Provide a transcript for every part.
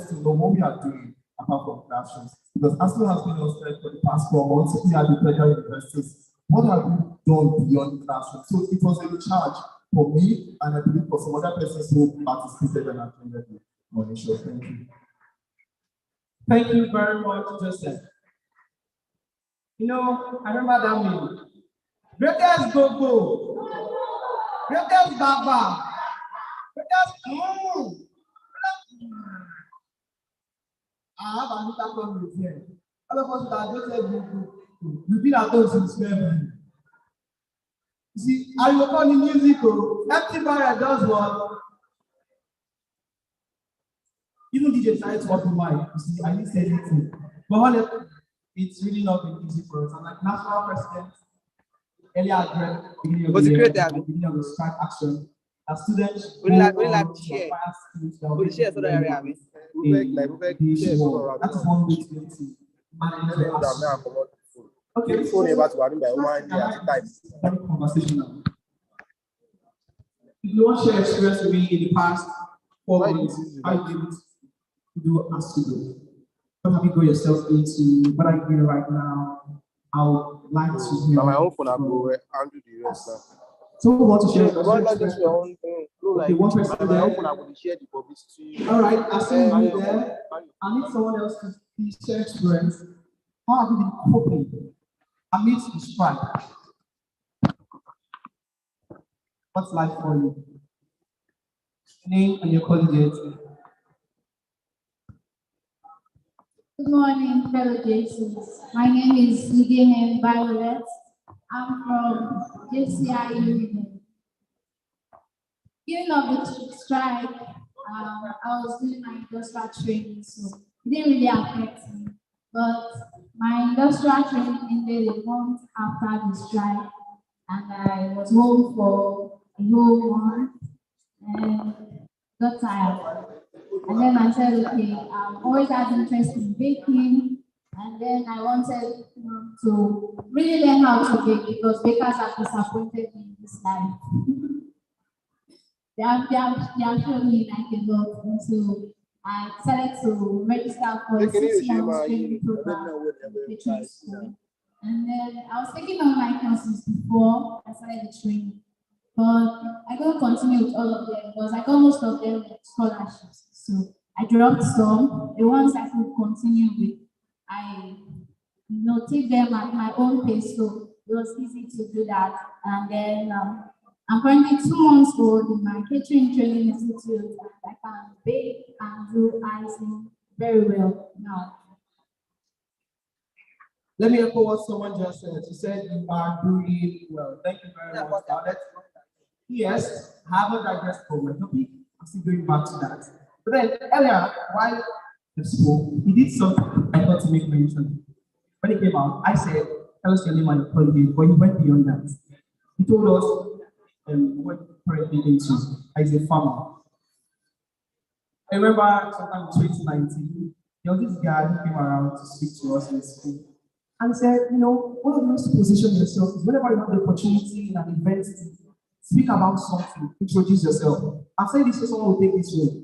us to know what we are doing apart from classrooms. Because ASLO has been hosted for the past 4 months. We are the federal universities. What have we done beyond the classroom? So it was a recharge for me, and I believe for some other persons who participated and attended the morning show. Thank you. Thank you very much, Joseph. You know, I remember that meeting. Greatest go-go. Greatest baba. Greatest I have a little problem here. All of us that just said you've been at home since February. You see, I will call the music. Empty barrier does what? Even DJ tries to open mic. You see, I didn't say anything. But honestly, it's really not been easy for us. I'm like national president. Earlier address, beginning of the year, beginning of the strike action. As students, we like to share. We share so that area. That's one way to manage the okay, this one about conversation now. If you want to share experience with me in the past 4 months, how you able to do as to do? What have you got yourself into? What are you doing right now? I would like to hear. My own phone, I will handle the rest now. So we want to share. Your own thing. Okay, one person there. Share the publicity. All right, I see you there. I need someone else to please share experience. How have you been coping amidst the strike? What's life for you? Name and your colleagues. Good morning, fellow JCs. My name is Lydia Violet. I'm from JCI Union. Beginning of the strike, I was doing my industrial training, so it didn't really affect me. But my industrial training ended a month after the strike, and I was home for a whole month and got tired. And then I said, okay, I've always had interest in baking, and then I wanted to really learn how to bake because bakers have disappointed me in this life. They have shown me like a lot, and so I decided to register for a 6 months training program in the school. And then I was taking online courses before I started the training, but I couldn't continue with all of them because I got most of them with scholarships. So I dropped some. The ones I could continue with, I take them at my own pace, so it was easy to do that. And then I'm currently 2 months old in my catering training institute, and I can bake and do icing very well now. Let me echo what someone just said. She said you are doing well. Thank you very much. Yes, I haven't digressed from my topic. I'm still going back to that. But then earlier, while he spoke, he did something I thought to make mention. When he came out, I said, tell us your name and your colleague, but he went beyond that. He told us what currently into as a farmer. I remember sometime in 2019, there was this guy who came around to speak to us in school. And he said, one of the ways to position yourself is whenever you have the opportunity in an event to speak about something, introduce yourself. I'm saying this so someone will take this way.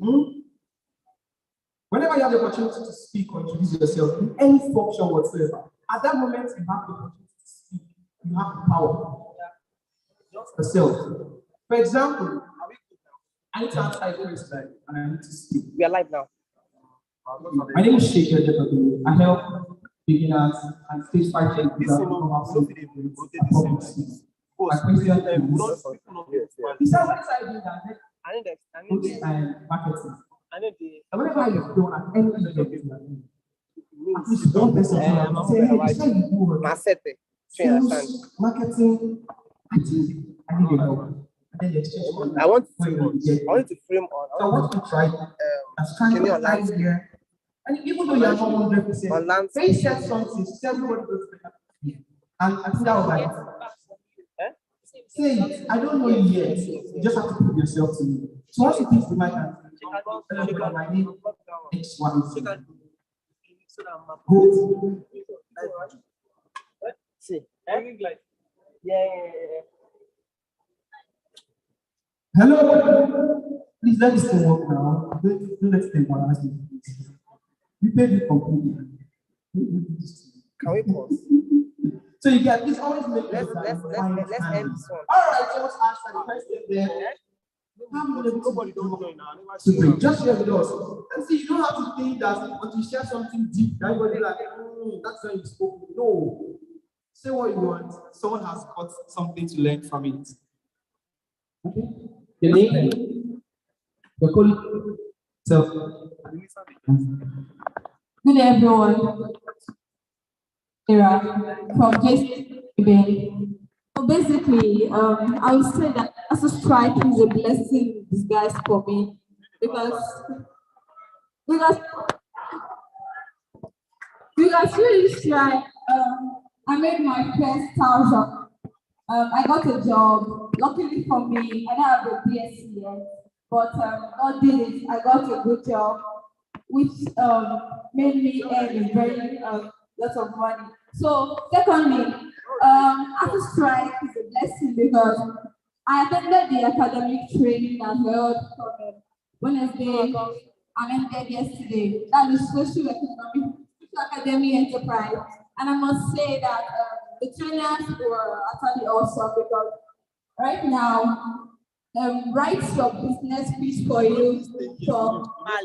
Whenever you have the opportunity to speak or introduce yourself in any function whatsoever, at that moment you have the opportunity to speak, you have the power. Just yourself. For example, I need to answer a question and I need to speak. We are live now. My name is Sheikh Ejebadu. I help beginners and stage 5 to become absolutely public speakers. My question is, besides what I do that, marketing. And whenever I have done at any event, at least one person say, hey, this is you do sales, marketing, I need your help. And then I want to frame on. I want to try as trying to here. And even though you are not 100%, they said something, everybody goes to and I think that was like, say it, I don't know you yet. You just have to prove yourself to me. So once you please the mic and say, my name X, Y, Z. Good. See, hello. Please let this thing work now. Don't let it take one. We paid you completely. Can we pause? So you get this always make Let's end this one. All right, so let's answer the question there. How many of Nobody don't know now. Never to seen bring? am. Just share with us. And see, you don't have to think that when you share something deep, everybody like, that's when you spoke. No. Say what you want. Someone has got something to learn from it. Okay. Your name, your colleague. So, Good day, everyone. Era from JCI. So basically, I would say that as a strike is a blessing in disguise for me because because through this strike, I made my first 1,000. I got a job. Luckily for me, I don't have a BSc yet, but God did it. I got a good job, which made me earn a very lot of money. So, secondly, after strike is a blessing because I attended the academic training that held from Wednesday and ended yesterday. That is social academic enterprise. And I must say that the trainers were actually awesome because right now, write your business pitch for you for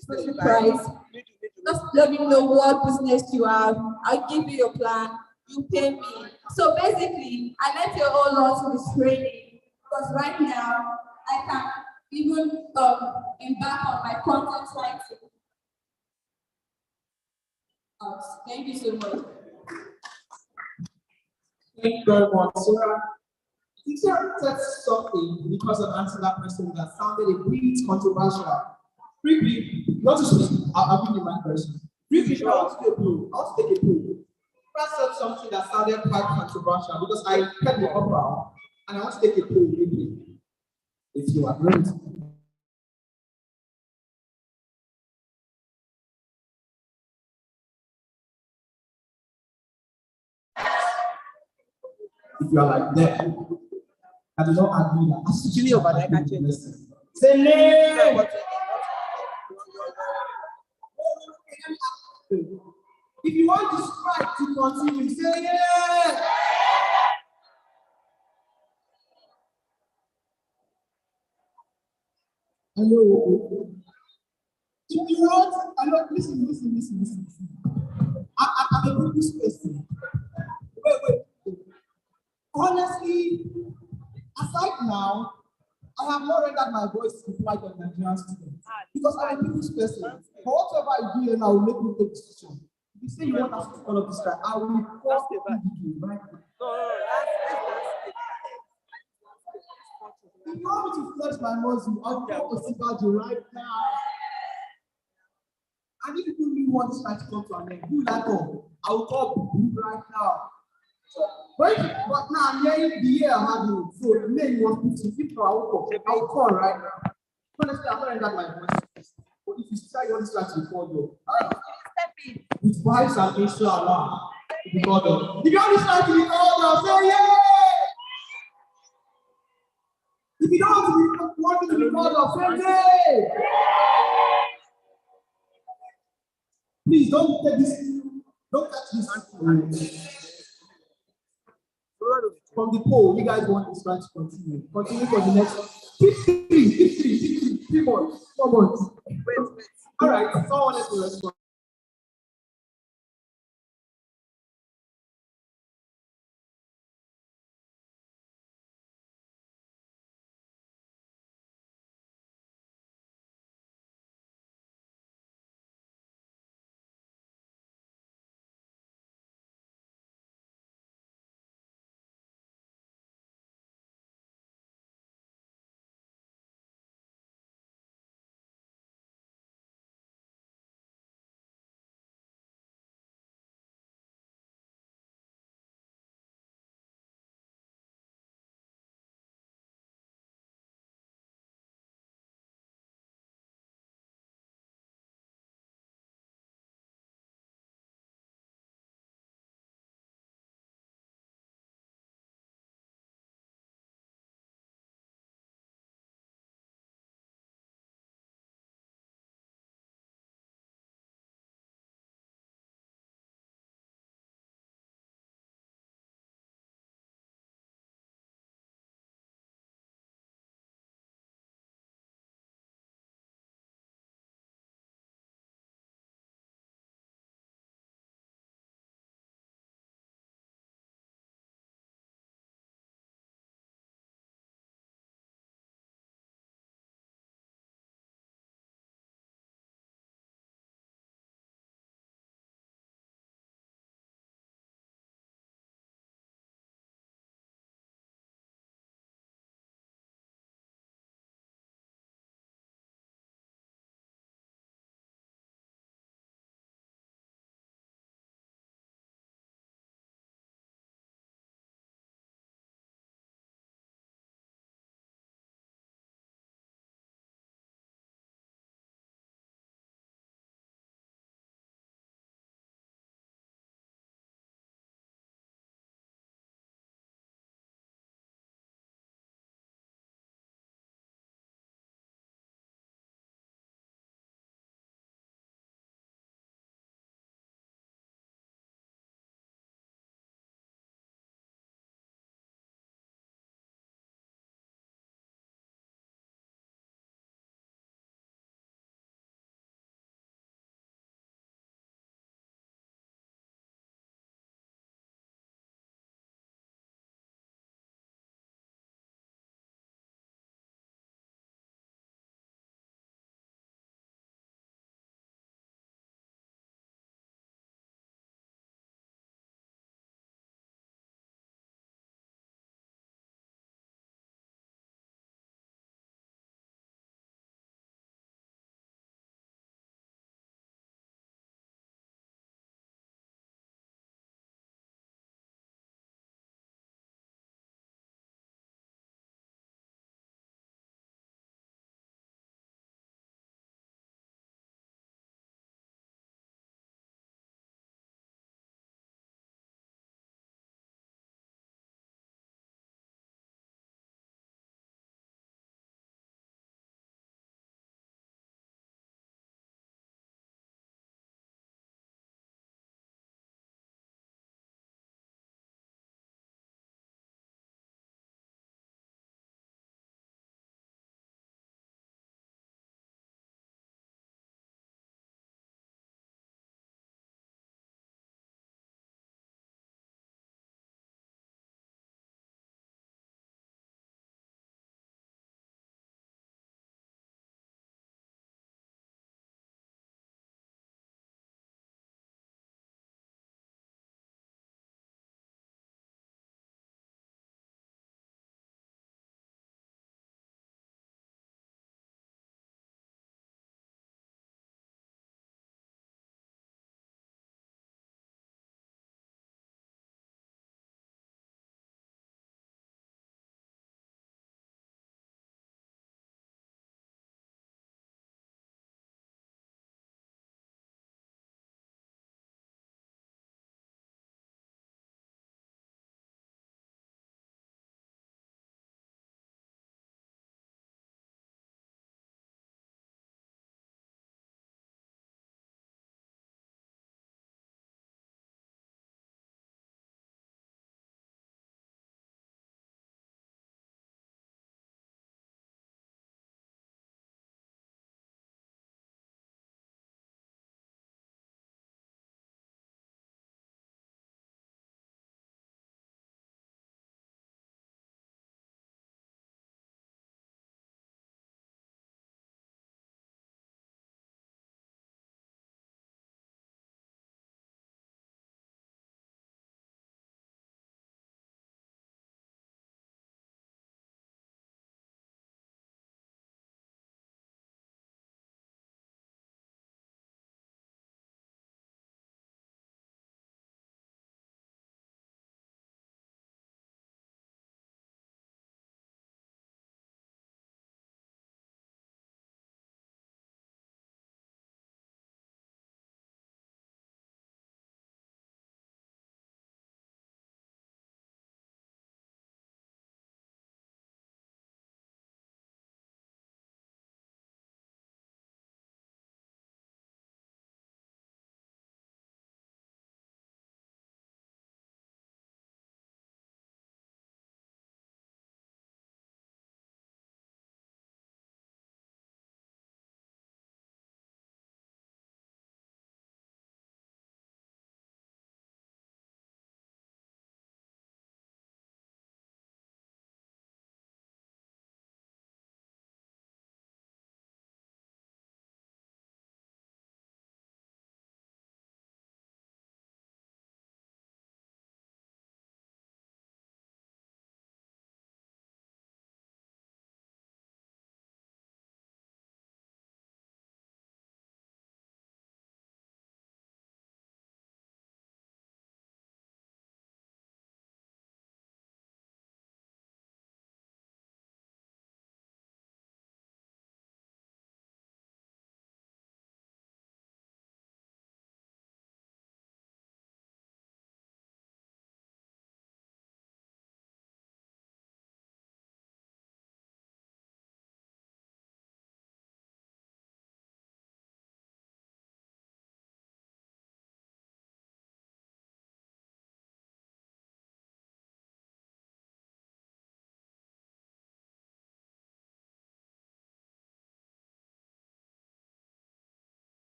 special price. Just let me know what business you have. I'll give you your plan. You pay me. So basically, I learned a whole lot in this training because right now I can even embark on my content writing. Thank you so much. thank you very much, Sarah. Teacher said something because of answering that question that sounded a bit controversial. Briefly, not to speak, I'll give you my question. Briefly, I want to do a poll. I want to take a poll. Sarah said something that sounded quite controversial because I kept the upper and I want to take a poll briefly. If you agree. If you are like that, I do not agree that. Actually, over there, I can change it. Say name. If you want the strike to continue, say yeah. Hello. If you want, hello, listen. I'm a British person. Wait. Honestly, aside now, I have not rendered my voice to flight of Nigerian students because I'm a British person. For whatever I do, and I will make you take decision. If you say you want us to follow this guy, I will call the right now. If you want me to flex my muscle, I'll call Osibajo right now. And if you really want this fight to come to an end, you like all. I will call right now. So, but now I'm hearing the year I'm having. So the name was 50. If I will call right now. Honestly, I'm not in that my voice. But if you try your try to call you, with vibes and inshallah, you call them. If you want to try to be called, say yeah. If you don't want to be called, say yeah. Please don't take this. Don't touch this. From the poll, you guys want this fight to continue. Continue for the next 3 months. 4 months. Wait. All right, someone else will respond.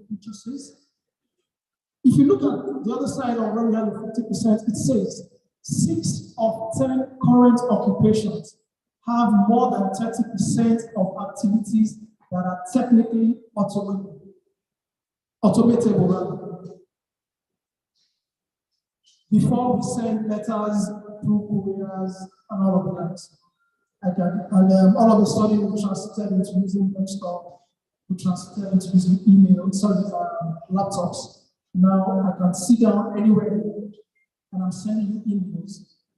purchases. If you look at the other side of where we have the 50%, it says 6 of 10 current occupations have more than 30% of activities that are technically automatable rather. Before we send letters through couriers and all of that. All of a sudden we transited into using desktop, we transited into using email, laptops. Now I can sit down anywhere and I'm sending you emails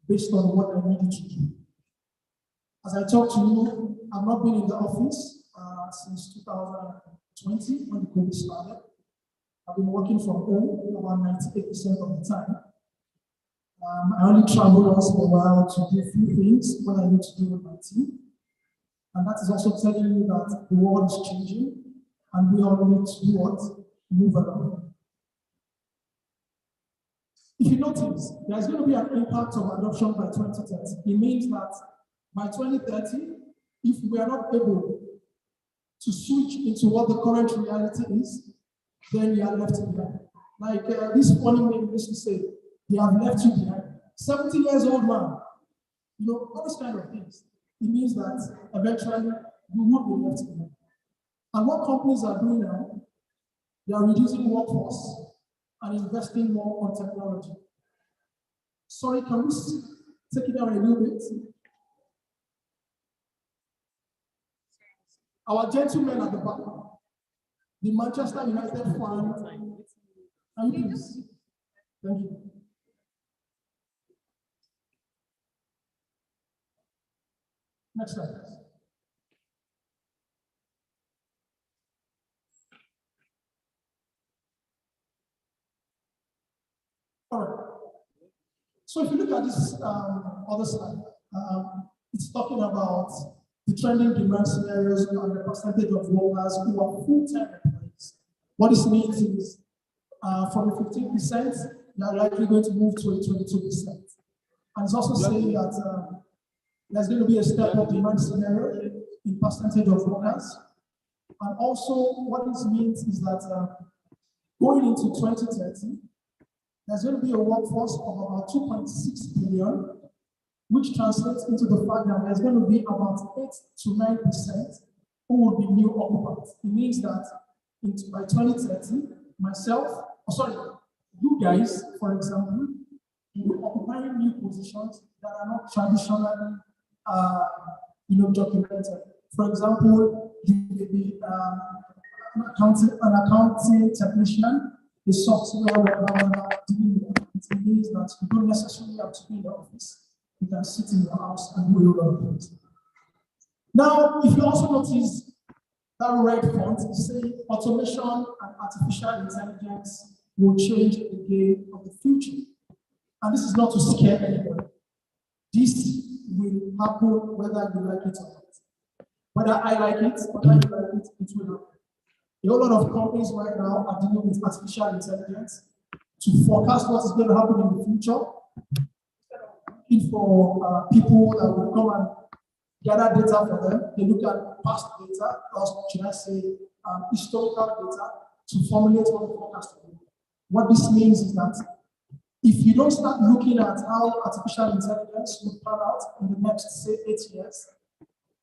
based on what I need you to do. As I talk to you, I've not been in the office since 2020 when the COVID started. I've been working from home about 98% of the time. I only travel once in a while to do a few things when I need to do with my team. And that is also telling you that the world is changing and we all need to do what? Move around. If you notice, there's going to be an impact of adoption by 2030. It means that by 2030, if we are not able to switch into what the current reality is, then we are left behind. Like this funny name used to say, they have left you behind. 70 years old man, you know, all those kind of things. It means that eventually you would be left behind. And what companies are doing now, they are reducing workforce and investing more on technology. Sorry, can we take it down a little bit? Our gentlemen at the back, the Manchester United fan, can you please? Thank you. Next slide. All right. So if you look at this other slide, it's talking about the trending demand scenarios and the percentage of workers who are full-time employees. What this means is from 15%, they are likely going to move to a 22%. And it's also saying that there's going to be a step-up demand scenario in percentage of workers. And also what this means is that going into 2030, there's going to be a workforce of about 2.6 billion, which translates into the fact that there's going to be about 8 to 9% who will be new occupants. It means that by 2030, you guys, for example, will be occupying new positions that are not traditionally documented. For example, you may be an accounting technician, a software developer. It means that you don't necessarily have to be in the office. You can sit in your house and do a lot of things. Now, if you also notice that red font is saying automation and artificial intelligence will change the game of the future. And this is not to scare anybody. This will happen whether you like it or not. Whether I like it, whether you like it, it will happen. A whole lot of companies right now are dealing with artificial intelligence to forecast what is going to happen in the future. Looking for people that will come and gather data for them. They look at past data, or should I say, historical data, to formulate what the forecast will be. What this means is that if you don't start looking at how artificial intelligence will pan out in the next, say, 8 years,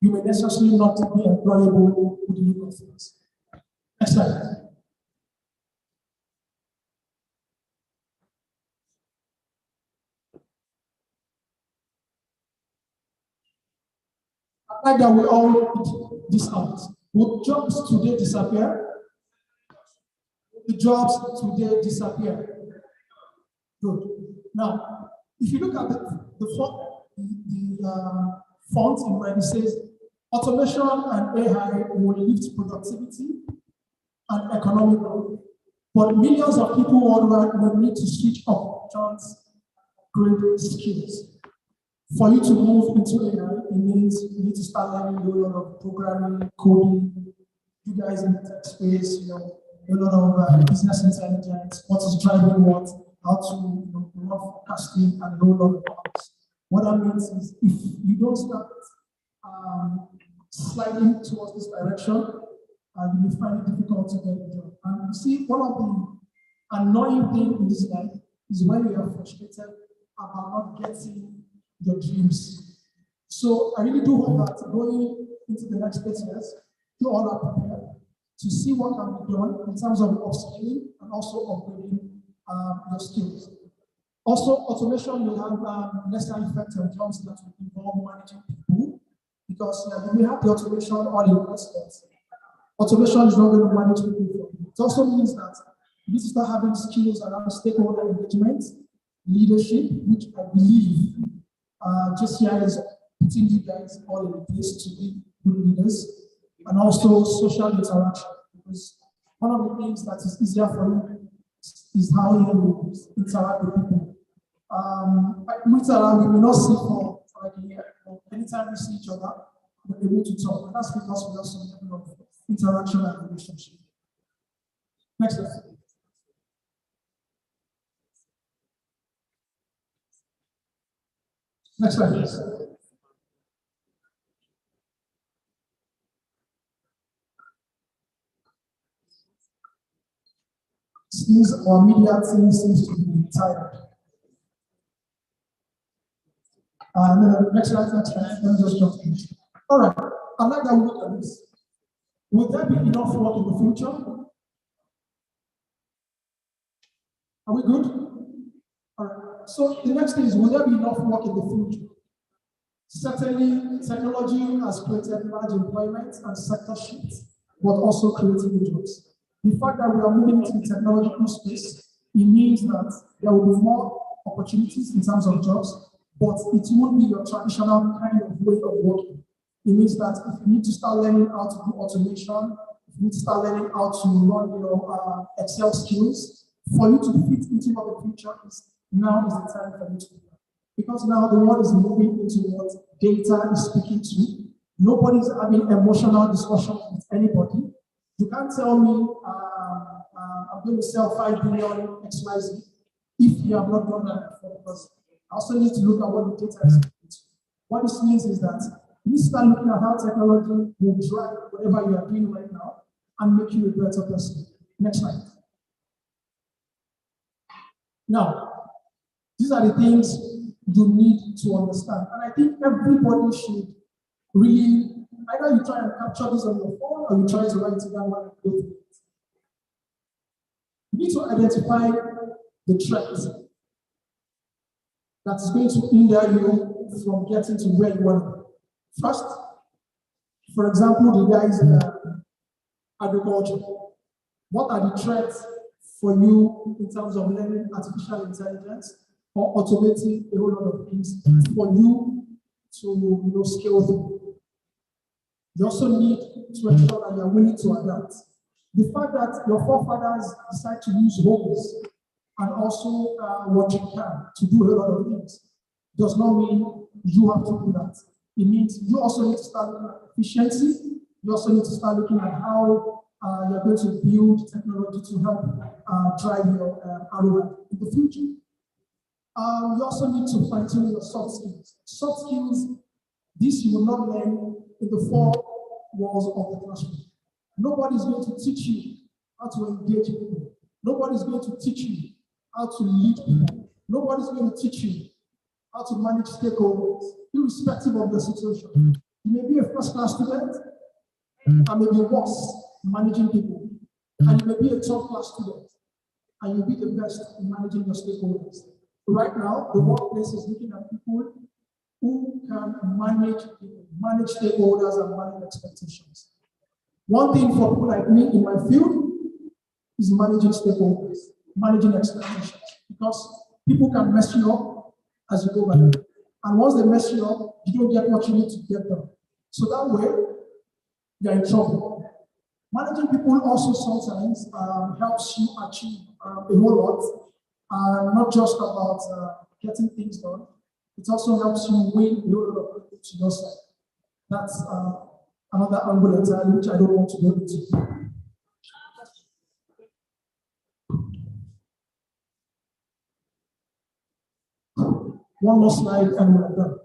you may necessarily not be employable with the look of things. Next slide. Like that we all put this out. Would jobs today disappear? The jobs today disappear. Good. Now, if you look at the font in red, it says automation and AI will lift productivity and economic growth. But millions of people worldwide will need to switch up great skills. For you to move into AI, it means you need to start learning a lot of programming, coding. You guys in the tech space, a lot of business intelligence, what is driving what, how to run forecasting, and a lot of others. What that means is if you don't start sliding towards this direction, you will find it difficult to get a job. And you see, one of the annoying things in this life is when you are frustrated about not getting your dreams. So I really do hope that going into the next 8 years, you all are prepared to see what can be done in terms of upskilling and also upgrading your skills. Also, automation will have lesser effect on jobs that will involve managing people, because if we have the automation all in one spot, automation is not going to manage people for you. It also means that you need to start having skills around stakeholder engagement, leadership, which I believe JCI is putting you guys all in place to be good leaders, and also social interaction, because one of the things that is easier for you is how you interact with people. We will not see for like a year. Anytime we see each other, we're able to talk. And that's because we have some level of interaction and relationship. Next slide. Next slide, please. Since our media team seems to be tired. No, next slide. Let me just jump in. All right, I'd like that we look at this. Will there be enough work in the future? Are we good? All right, so the next thing is, will there be enough work in the future? Certainly, technology has created large employment and sector shifts, but also creating new jobs. The fact that we are moving into the technological space, it means that there will be more opportunities in terms of jobs, but it won't be your traditional kind of way of working. It means that if you need to start learning how to do automation, if you need to start learning how to run Excel skills, for you to fit into what the future is, now is the time for you to do that. Because now the world is moving into what data is speaking to. Nobody's having emotional discussion with anybody. You can't tell me I'm going to sell 5 billion XYZ if you have not done that before, because I also need to look at what the data is speaking to. What this means is that you need to start looking at how technology will drive whatever you are doing right now and make you a better person. Next slide. Now, these are the things you need to understand. And I think everybody should really, either you try and capture this on your phone or you try to write it down and go through it. You need to identify the threats that is going to hinder you from getting to where you want to go. First, for example, the guys in agriculture. What are the threats for you in terms of learning artificial intelligence or automating a whole lot of things for you to scale through? You also need to ensure that you are willing to adapt. The fact that your forefathers decide to use homes and also watching can to do a lot of things does not mean you have to do that. It means you also need to start looking at efficiency. You also need to start looking at how you're going to build technology to help drive your ROI in the future. You also need to fine-tune your soft skills. Soft skills, this you will not learn in the 4 walls of the classroom. Nobody's going to teach you how to engage people. Nobody's going to teach you how to lead people. Nobody's going to teach you how to manage stakeholders, irrespective of the situation. You may be a first-class student, and maybe worse managing people. And you may be a top-class student, and you'll be the best in managing your stakeholders. Right now, the workplace is looking at people who can manage people, manage stakeholders, and manage expectations. One thing for people like me in my field is managing stakeholders, managing expectations, because people can mess you up as you go by. And once they mess you up, you don't get what you need to get done. So that way, you're in trouble. Managing people also sometimes helps you achieve a whole lot, not just about getting things done. It also helps you win a whole lot of people to your side. That's another angle entirely, which I don't want to go into. One more slide and we're done.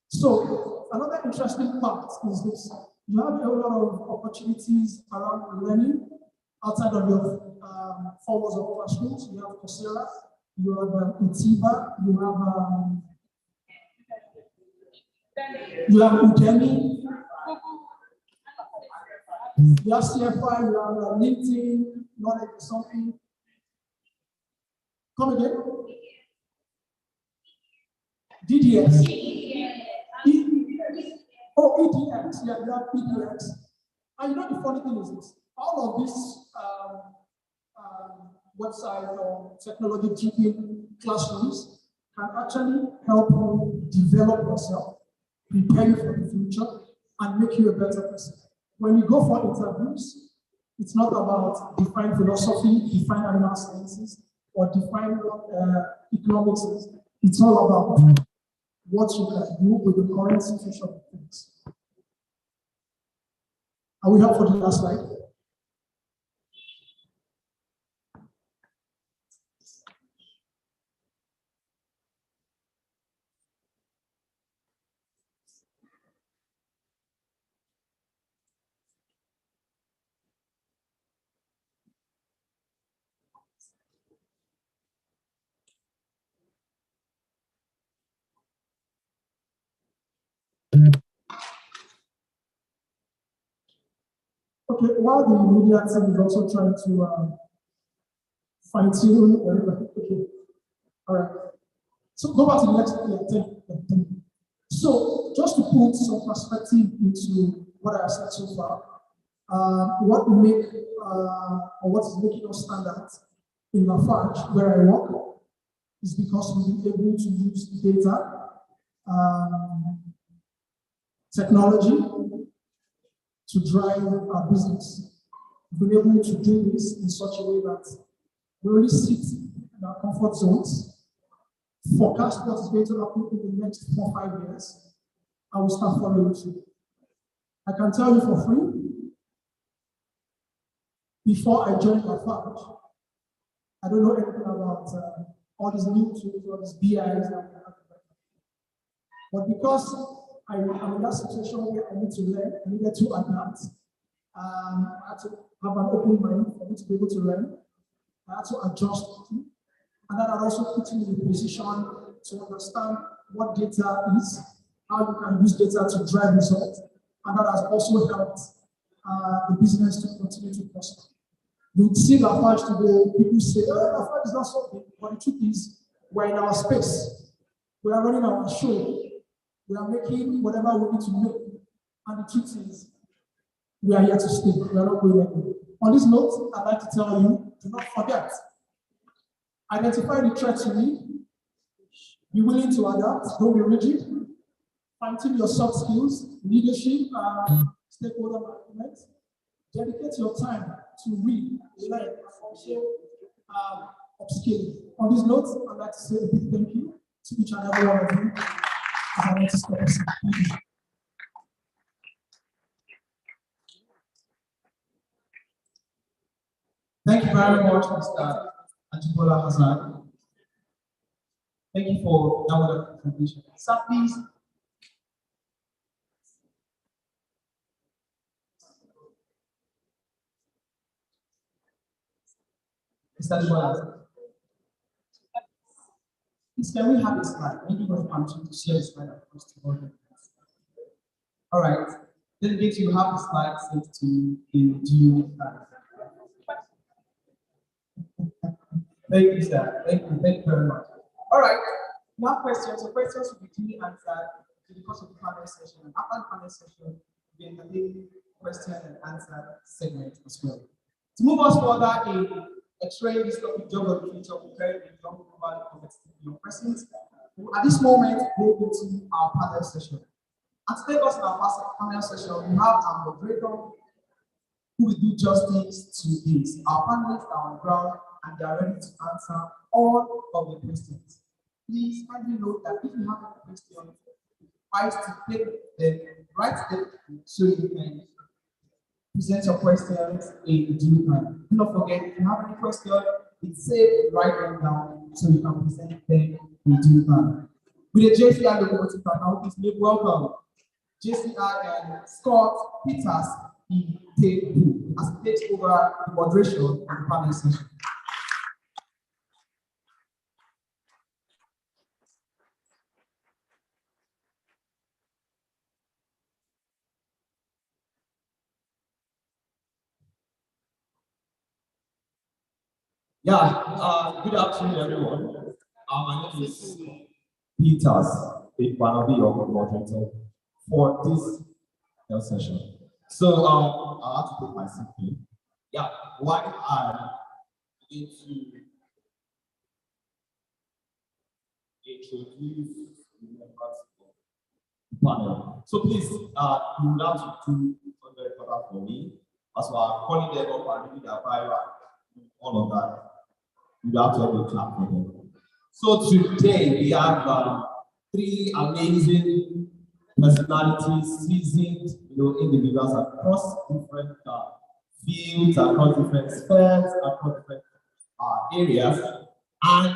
So, another interesting part is this. You have a lot of opportunities around learning outside of your 4 walls of classrooms. You have Coursera, you have Utiva, you have Udemy, you have CFI, you have LinkedIn, knowledge something. Come again? DDX. EDX. Yeah, you have EDX. And you know the funny thing is this: all of these websites or technology-driven classrooms can actually help you develop yourself, prepare you for the future, and make you a better person. When you go for interviews, it's not about define philosophy, define animal sciences, or define what economics is. It's all about what you can do with the current situation of things. Are we here for the last slide? Okay, while the media team is also trying to fine-tune whatever. Okay, all right. So go back to the next 10. So just to put some perspective into what I said so far, what is making us stand out in Lafarge, where I work, is because we've been able to use data, technology to drive our business. We've been able to do this in such a way that we only sit in our comfort zones, forecast what is going to happen in the next 4 or 5 years, and we start following through. I can tell you for free, before I joined Lafarge, I don't know anything about all these new tools, all these BIs. But because I'm in that situation where I need to learn, I needed to adapt. I had to have an open mind for me to be able to learn. I had to adjust quickly. And that had also put me in a position to understand what data is, how you can use data to drive results. And that has also helped the business to continue to prosper. You see Lafarge today, people say, oh, Lafarge is not so big. But the truth is, we're in our space. We are running our show. We are making whatever we need to make. And the truth is, we are here to stay. We are not going anywhere. On this note, I'd like to tell you, do not forget. Identify the threats you need. Be willing to adapt. Don't be rigid. Fine-tune your soft skills, leadership, stakeholder management. Dedicate your time to read, learn, and also upskill. On this note, I'd like to say a big thank you to each and every one of you. Thank you very much, Mr. Ajibola Hassan. Thank you for that wonderful presentation. Sir, please. Mr. Ajibola. Please, can we have a slide? Maybe you want to share the slide across to all of us. All right. Delegates, you have the slide sent to you in due time. Thank you, sir. Thank you very much. All right. You have questions. So questions will be duly answered in the course of the panel session. And after the panel session, we entertain question and answer segment as well. To move us further in explaining this topic, job of the future, preparing the young global competitive young persons, at this moment, go into our panel session. And to take us in our panel session, we have our moderator who will do justice to this. Our panelists are on the ground and they are ready to answer all of the questions. Please kindly note that if you have any question, try to take the right step so you can present your questions in due time. Do not forget, if you have any question, it's safe, write them down so you can present them in due time. With the JCI locomotive, now please make welcome JCI and Scott Peters in take as he takes over the moderation of the panel session. Yeah, good afternoon, everyone. My name is Peters, one of the moderator for this session. So, I have to take my seat here. Yeah, why I need to introduce the members of the panel. So, please, you will have to do something very important for me. As well, I'm calling them up and reading their bio, all of that. You have to have a clap for them. So today we have three amazing personalities, seasoned, individuals across different fields, across different spheres, across different areas, and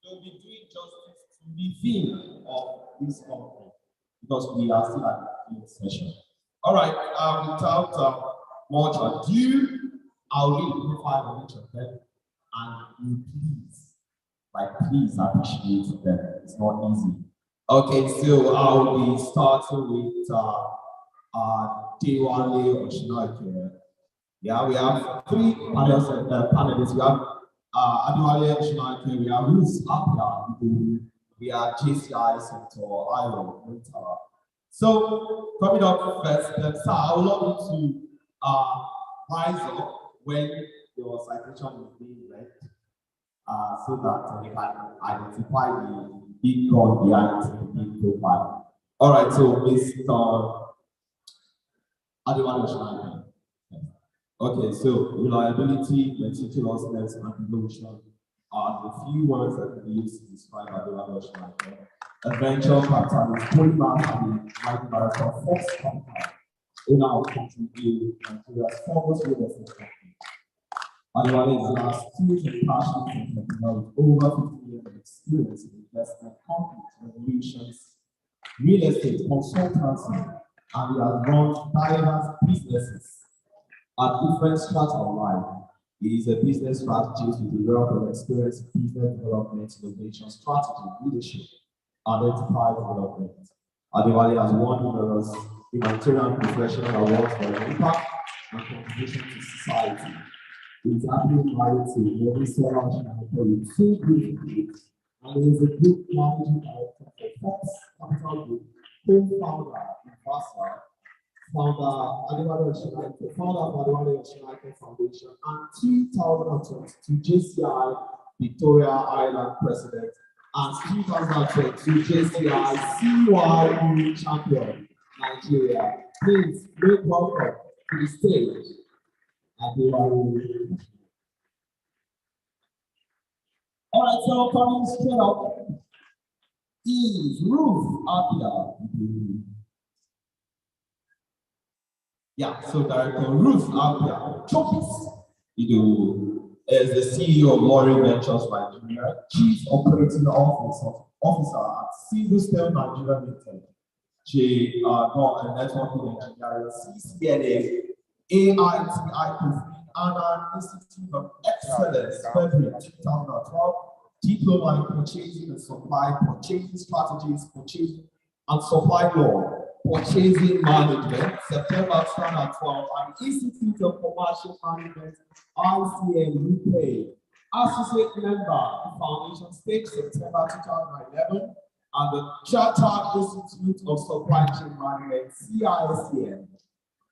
they'll be doing justice to the theme of this conference because we are still at the field session. All right, without much ado, I'll read the profile of each of them. And you please appreciate them. It's not easy. Okay, so I'll be starting with Dewale Oshinoike. Yeah, we have three panelists. We have Adewale Oshinoike, we have Ruth Apia, we have JCI Senator Iron. So coming up first, sir, I would love you to rise up when your citation is being read, so that we can identify the big gun behind the big profile. All right, so Mr. Adewale Oshinoike. Okay, so reliability, meticulousness, and devotion are the few words that can be used to describe Adewale Oshinoike. Adventure, capitalist, polymath, and the marathon Fox Capital, owner of Country View, Nigeria's foremost real estate company. Adewale is an astute and passionate entrepreneur with over 50 years of experience in investment, conflict, revolutions, real estate, consultancy, and he has run diverse businesses at different strata of life. He is a business strategist with a wealth of experience in business development, innovation, strategy, leadership, and enterprise development. Adewale has won numerous humanitarian and professional awards for impact and contribution to society. He is happily married to Mary Sarah with 2 good kids, and he is a group managing director for Fox Capital Group, co-founder, investor, founder Adewale Oshinoike, founder of Adewale Oshinoike Foundation, and 2022 JCI Victoria Island President, and 2022 JCI CYU Champion Nigeria. Please make welcome to the stage Adewale. All right, so coming straight up is Ruth Apia. Yeah, so Director Ruth Apia Chopis, is the CEO of Lorry Ventures Nigeria, Chief Operating Officer at Single Steel Nigeria Limited. She got a networking engineering, CCNA, AITI, and an Institute of Excellence, February 2012, diploma in purchasing and supply, purchasing strategies, purchasing and supply law, purchasing management, September 2012, and Institute of Commercial Management, ICM UK. Associate member, Foundation Stage, September 2011, and the Chartered Institute of Supply Chain Management, CISCM.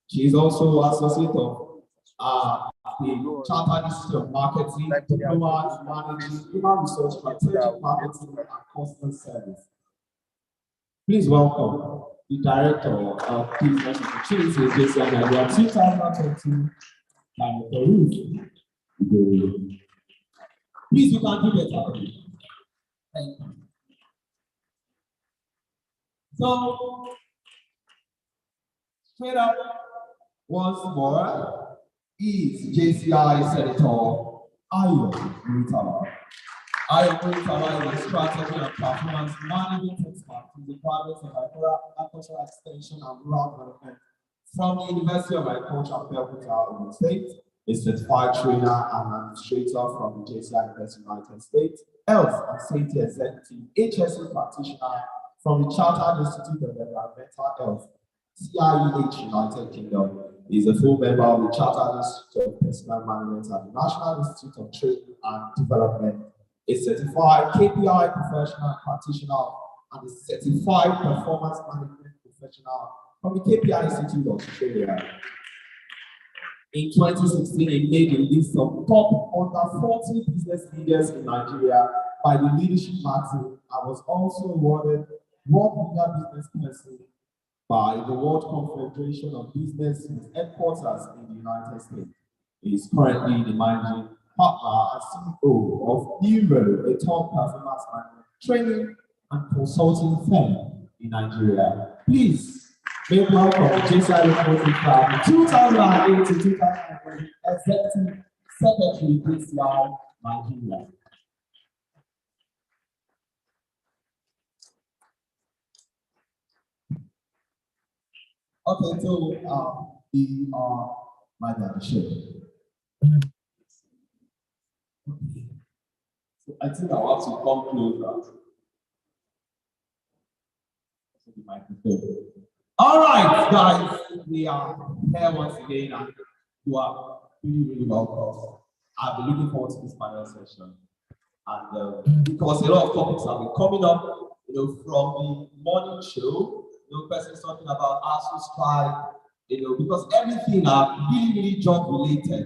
She is also associate of the Chartered Institute of Marketing, Diploma in Managing Human Resource Strategic Marketing and Customer Service. Please welcome the Director of Business Opportunity in JCI Nigeria 2022, Director Ruth. Please, you can do better. Thank you. So, straight up, once more, is JCI Senator Ayo Murtala. I am going to provide a strategy and performance management expert in the private and agricultural extension and rural development from the University of Agriculture and Belgrade, Ogun State, a certified trainer and administrator from the JCI University, United States, health and safety executive, HSE practitioner from the Chartered Institute of Environmental Health, CIEH, United Kingdom. He is a full member of the Chartered Institute of Personal Management and the National Institute of Training and Development, a certified KPI professional practitioner, and a certified performance management professional from the KPI Institute of Australia. In 2016, he made a list of top under 40 business leaders in Nigeria by the Leadership magazine and was also awarded World Leader Business Person by the World Confederation of Business with headquarters in the United States. He is currently the managing partner and CEO of Neuro, a top performance management training and consulting firm in Nigeria. Please make welcome the JCI Reporting Club 2008 to 2020 Executive Secretary JCI Nigeria. Okay, so we are right at the show. So I think I want to come closer to the microphone. All right, guys, we are here once again, and you are really welcome. I've been looking forward to this panel session, and because a lot of topics have been coming up, from the morning show. Person's talking about ASU strike, because everything are really job related,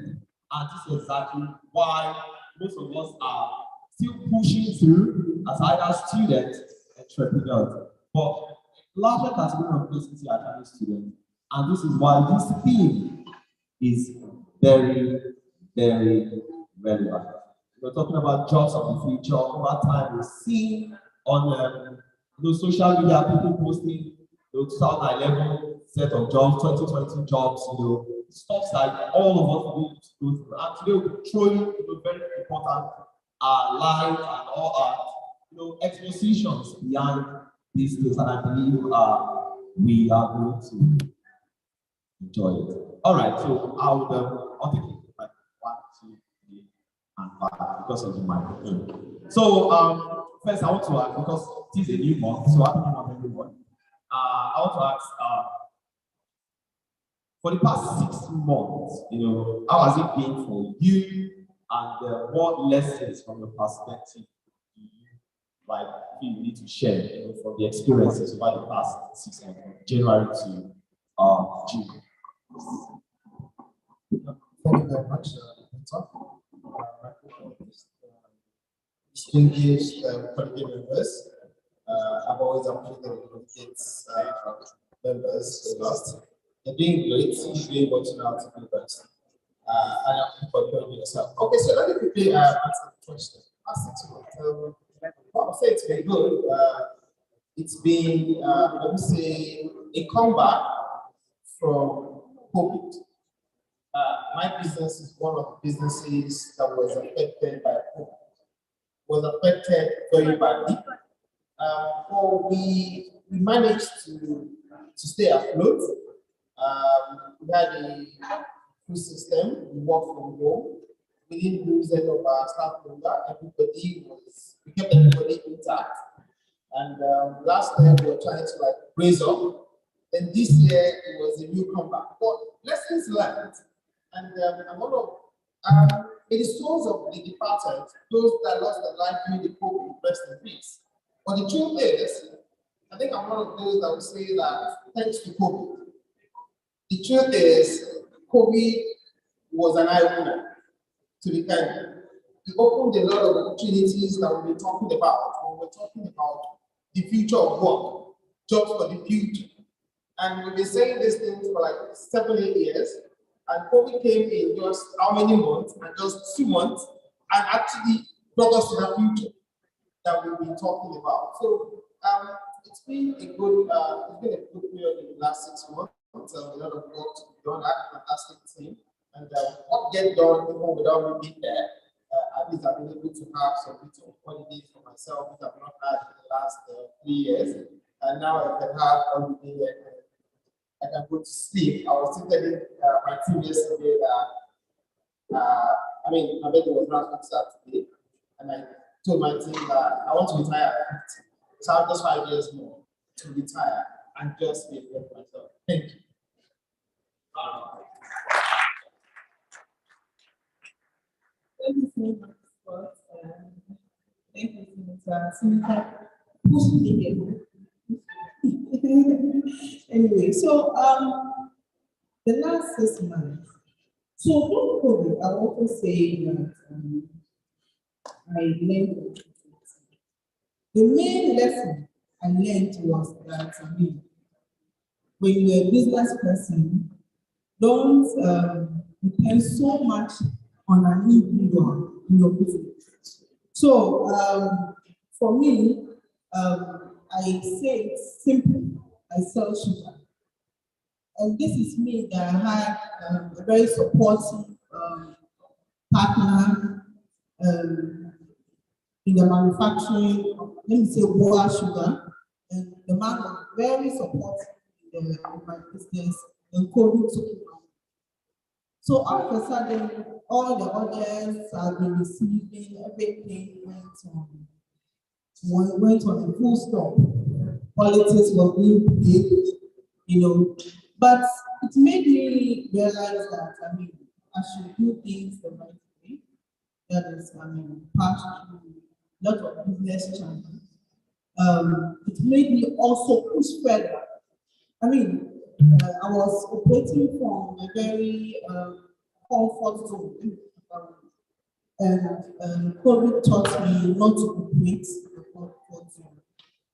and this is exactly why most of us are still pushing through as either students and entrepreneurs. But larger category of persons are actually students, and this is why this theme is very relevant. We're talking about jobs of the future. Over time, we see on social media people posting 2011 set of jobs, 2020 jobs, stuff like all of us will go through. And today we'll be throwing very important light and all expositions behind these things, and I believe we are going to enjoy it. All right, so I'll take it like 1, 2, 3, and 5 because of the microphone. So first I want to ask, because this is a new month, so happy new month everyone. I want to ask, for the past 6 months, how has it been for you, and what lessons from your perspective do you feel you need to share, from the experiences over the past 6 months, from January to June? Thank you very much, Peter. Distinguished committee members. I've always appreciated the members last. They're doing great, usually watching out to do best. And I'm for doing yourself. Okay, so let me quickly answer the question. I'll say it's been good. It's been, let me say, a comeback from COVID. My business is one of the businesses that was affected by COVID. Was affected very badly. But we managed to stay afloat. We had a free system. We worked from home. We didn't lose any of our staff member. We kept everybody intact. And last time we were trying to raise up. Then this year it was a new comeback. But lessons learned. And I'm one of it is souls of the departed, those that lost their life during the COVID, rest in peace. But the truth is, I think I'm one of those that will say that thanks to COVID. The truth is, COVID was an eye-opener to the country. It opened a lot of opportunities that we've been talking about when we're talking about the future of work, jobs for the future. And we've been saying these things for 7, 8 years. And COVID came in just how many months, and just 2 months, and actually brought us to the future that we've been talking about. So it's been a good period in the last 6 months. A lot of work to be done. I have a fantastic team, and what get done even without me being there, at least I've been able to have some bit of holidays for myself, which I've not had in the last 3 years. And now I can have holiday and I can go to sleep. I was telling my team yesterday that I mean, my birthday was last Saturday, and I told my team that I want to retire at 50. So I have just 5 years more to retire and just be there for myself. Thank you. Thank you so much, Scott. Thank you, Senator. Senator, push me here. Anyway, so the last 6 months. So from COVID, I also say that I learned the main lesson I learned was that when you're a business person, don't depend so much on an individual in your business. So for me, I say it's simple. I sell sugar. And this is me that I had a very supportive partner in the manufacturing, let me say, Boa Sugar. And the man was very supportive in my business, and COVID took him out. So all of a sudden, all the others have been receiving, everything went on a full stop. Politics was being played, but it made me realize that, I should do things the right way. That is, pass through a lot of business challenges. It made me also push further. I was operating from a very comfort zone. And COVID taught me not to operate the comfort zone.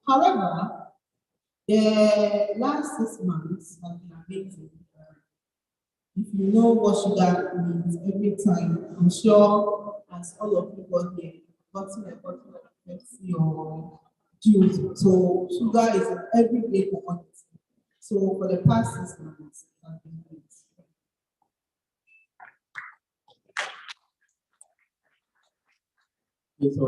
However, the last 6 months have been amazing. If you know what sugar means every time, I'm sure as all of you got here, gotten a bottle of Pepsi or juice. So sugar is an everyday commodity. So for the past 6 months, I've been great. Okay, so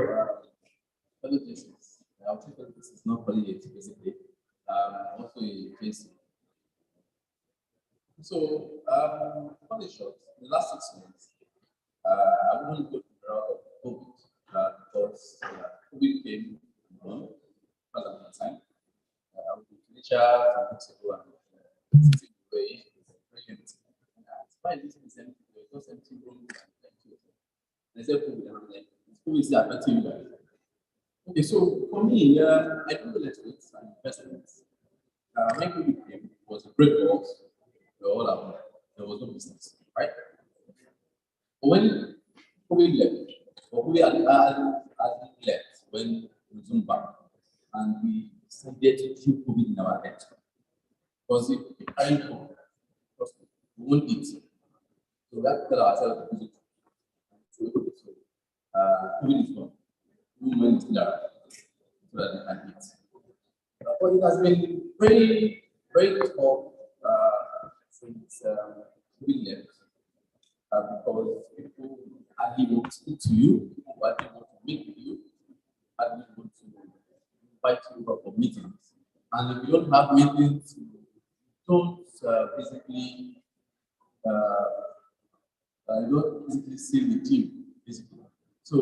fellow JCs, I'll take that this is not holiday basically. Also a JC. So on the short, in the last 6 months, I wouldn't go to the route of COVID because COVID came on at that time. I was in Tunisia some weeks ago and sitting away brilliant. Despite this is empty, there was just empty room and empty. They said COVID, and I'm like, COVID is affecting you guys. Okay, so for me, I do relate to it and investments. When COVID came, it was a break for us. All out. There was no business, right? But when COVID left, or COVID had left when we zoomed back, and we decided to keep COVID in our head. Because if we carry on, we won't eat. So we have to tell ourselves to visit. So COVID is gone. Women is there so that they can eat. But it has been very, very tough since COVID left. Because people hardly want to speak to you, hardly want to meet with you, hardly want to invite you for meetings. And if you don't have meetings, you don't basically see the team, basically. So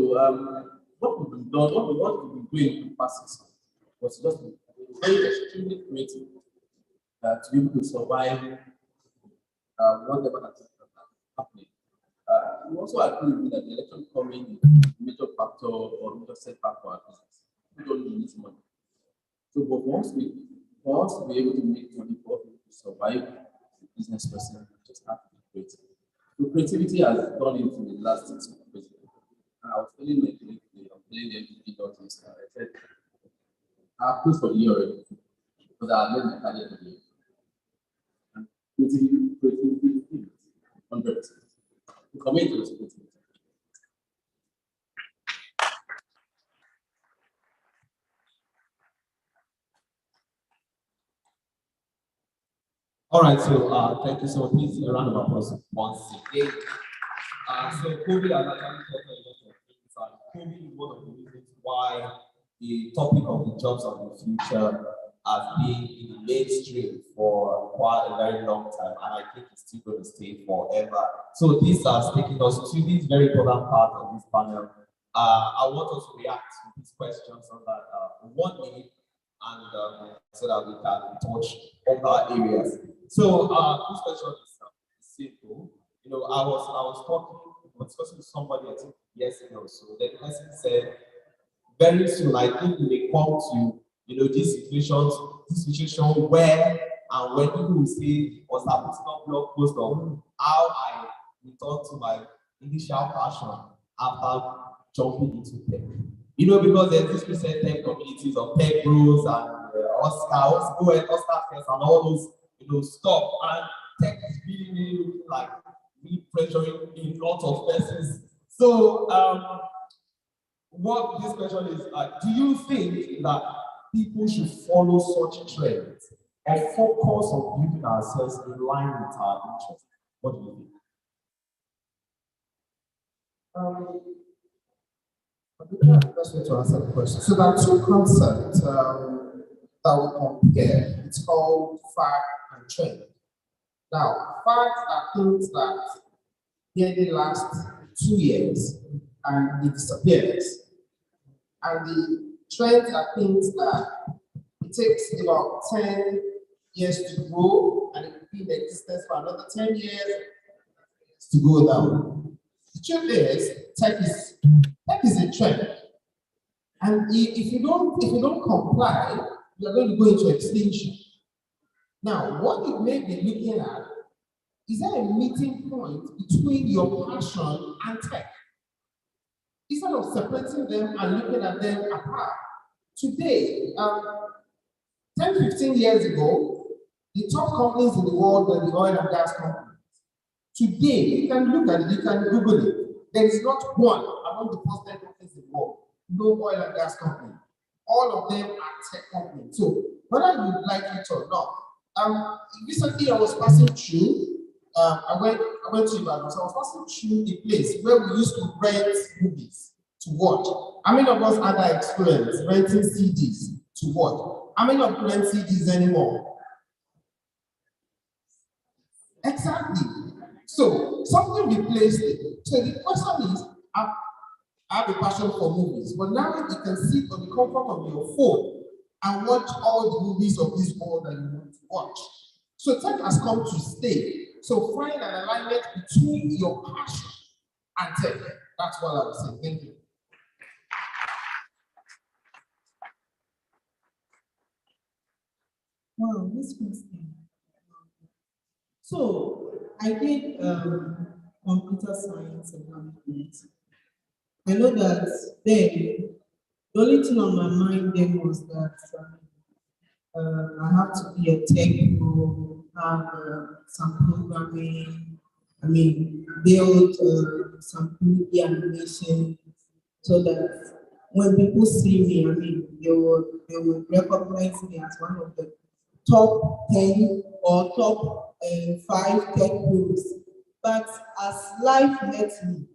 what we've been done, what we've been doing in the past 6 months was just very extremely creative to be able to survive whatever has happening. We also agree with me that the election coming is a major factor or major setback for our business. We don't need money. So, but for us to be able to make money, for us to survive, the business person just have to be creative. So creativity has gone into the last 6 months. And I was telling my colleague today, I'm telling them to do this. I said, I've closed for the year already because I learned my career for the year. And creativity, 100%. The community was creativity. All right, so thank you so much. Please a round of applause once again. So COVID has actually taught a lot of things, and COVID is one of the reasons why the topic of the jobs of the future has been in the mainstream for quite a very long time, and I think it's still going to stay forever. So this has taken us to this very important part of this panel. I want us to react to these questions on that 1 minute, and so that we can touch other areas. So this question is simple. You know, I was discussing with somebody, I think yesterday or so. The person said, very soon, I think we may come to, you know, this situation where and when people will say, or start putting up blog post of how I return to my initial passion after jumping into tech. You know, because there's this recent tech communities of tech bros and Oscar Fest and all those, you know, stuff. And tech is really looking like really pressuring in lots of persons. So what this question is, do you think that people should follow such trends or focus on building ourselves in line with our interests? What do you think? Best way to answer the question. So there are two concepts that we compare. It's called fact and trend. Now, facts are things that barely last 2 years and it disappears. And the trends are things that it takes about 10 years to grow and it will be in existence for another 10 years to go down. The truth is, tech is a trend. And if you don't comply, you're going to go into extinction. Now, what you may be looking at is there a meeting point between your passion and tech? Instead of separating them and looking at them apart. Today, 10, 15 years ago, the top companies in the world were the oil and gas companies. Today, you can look at it, you can Google it. There is not one among the top 10 companies in the world, no oil and gas company. All of them are tech companies. So, whether you like it or not, recently I was passing through. I went to Ibadan, so I was passing through a place where we used to rent movies to watch. How many of us had that experience, renting CDs to watch? How many of you rent CDs anymore? Exactly. So something replaced it. So the question is, I have a passion for movies, but now you can sit on the comfort of your phone and watch all the movies of this world that you want to watch. So tech has come to stay. So find an alignment between your passion and tech. That's what I would say. Thank you. Wow, this question. So I did computer science and management. I know that then the only thing on my mind then was that I have to be a tech pro, have some programming, build some 3D animation so that when people see me, they will recognize me as one of the top 10 or top 5 tech pros. But as life met me